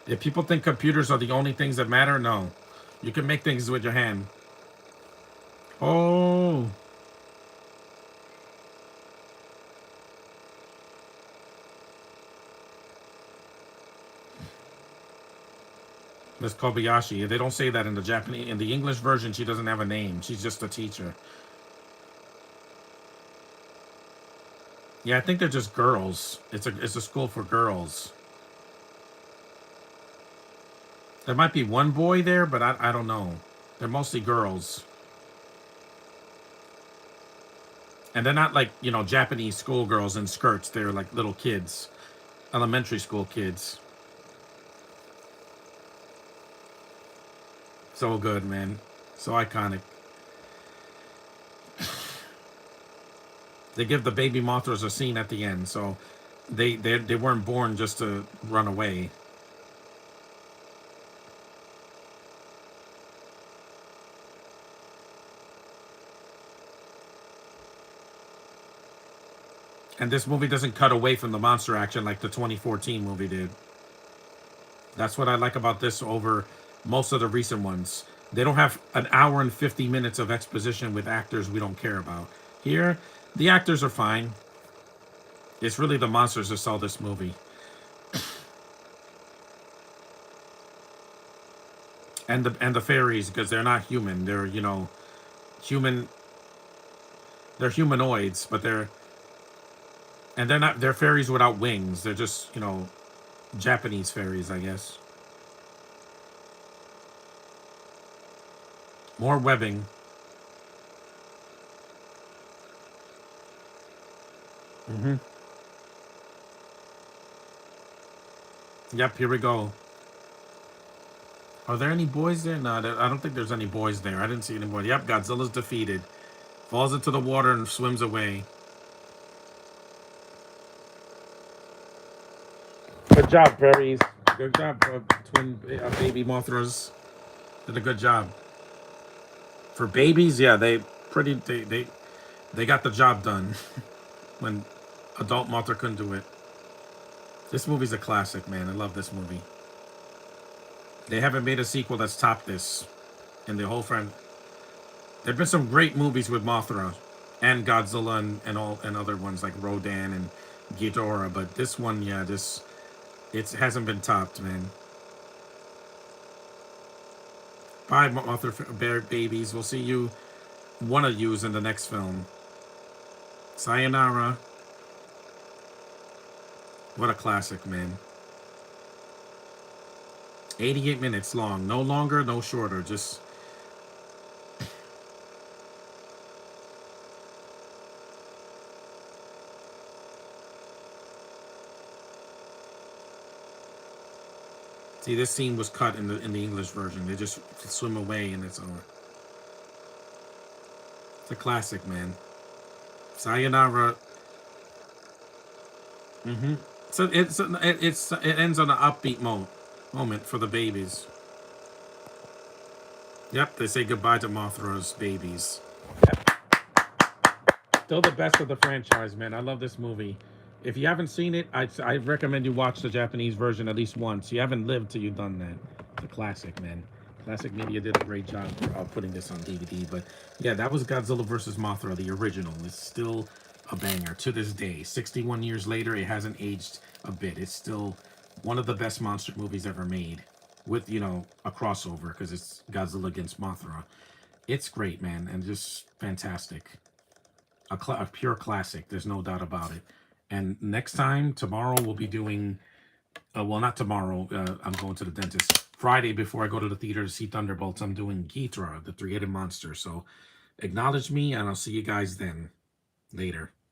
If people think computers are the only things that matter, no. You can make things with your hand. Oh. Miss Kobayashi. They don't say that in the Japanese. In the English version, she doesn't have a name. She's just a teacher. Yeah, I think they're just girls. It's a school for girls. There might be one boy there, but I don't know. They're mostly girls. And they're not like, Japanese schoolgirls in skirts. They're like little kids. elementary school kids. So good, man. So iconic. They give the baby Mothras a scene at the end, so they weren't born just to run away. And this movie doesn't cut away from the monster action like the 2014 movie did. That's what I like about this over most of the recent ones. They don't have an hour and 50 minutes of exposition with actors we don't care about. Here, the actors are fine. It's really the monsters that sell this movie. And the fairies, because they're not human. They're, human. They're humanoids, but they're fairies without wings. They're just, Japanese fairies, I guess. More webbing. Hmm. Yep, here we go. Are there any boys there? No, I don't think there's any boys there. I didn't see any boys. Yep, Godzilla's defeated. Falls into the water and swims away. Good job, fairies. Good job, twin baby Mothras. Did a good job. For babies, yeah, they got the job done when adult Mothra couldn't do it. This movie's a classic, man. I love this movie. They haven't made a sequel that's topped this in the whole friend. There've been some great movies with Mothra and Godzilla and other ones like Rodan and Ghidorah, but this one, yeah, it hasn't been topped, man. Bye, Mothra bear babies. We'll see you, one of yous, in the next film. Sayonara. What a classic, man. 88 minutes long. No longer, no shorter. Just... See, this scene was cut in the English version. They just swim away and it's over. It's a classic, man. Sayonara. Mm-hmm. So it ends on an upbeat moment for the babies. Yep, they say goodbye to Mothra's babies. Still the best of the franchise, man. I love this movie. If you haven't seen it, I recommend you watch the Japanese version at least once. You haven't lived till you've done that. It's a classic, man. Classic Media did a great job putting this on DVD. But yeah, that was Godzilla vs. Mothra, the original. It's still a banger to this day. 61 years later, it hasn't aged a bit. It's still one of the best monster movies ever made with, a crossover because it's Godzilla against Mothra. It's great, man, and just fantastic. A pure classic. There's no doubt about it. And next time, tomorrow, we'll be doing... well, not tomorrow. I'm going to the dentist. Friday, before I go to the theater to see Thunderbolts, I'm doing Ghidorah, the three-headed monster. So acknowledge me, and I'll see you guys then. Later.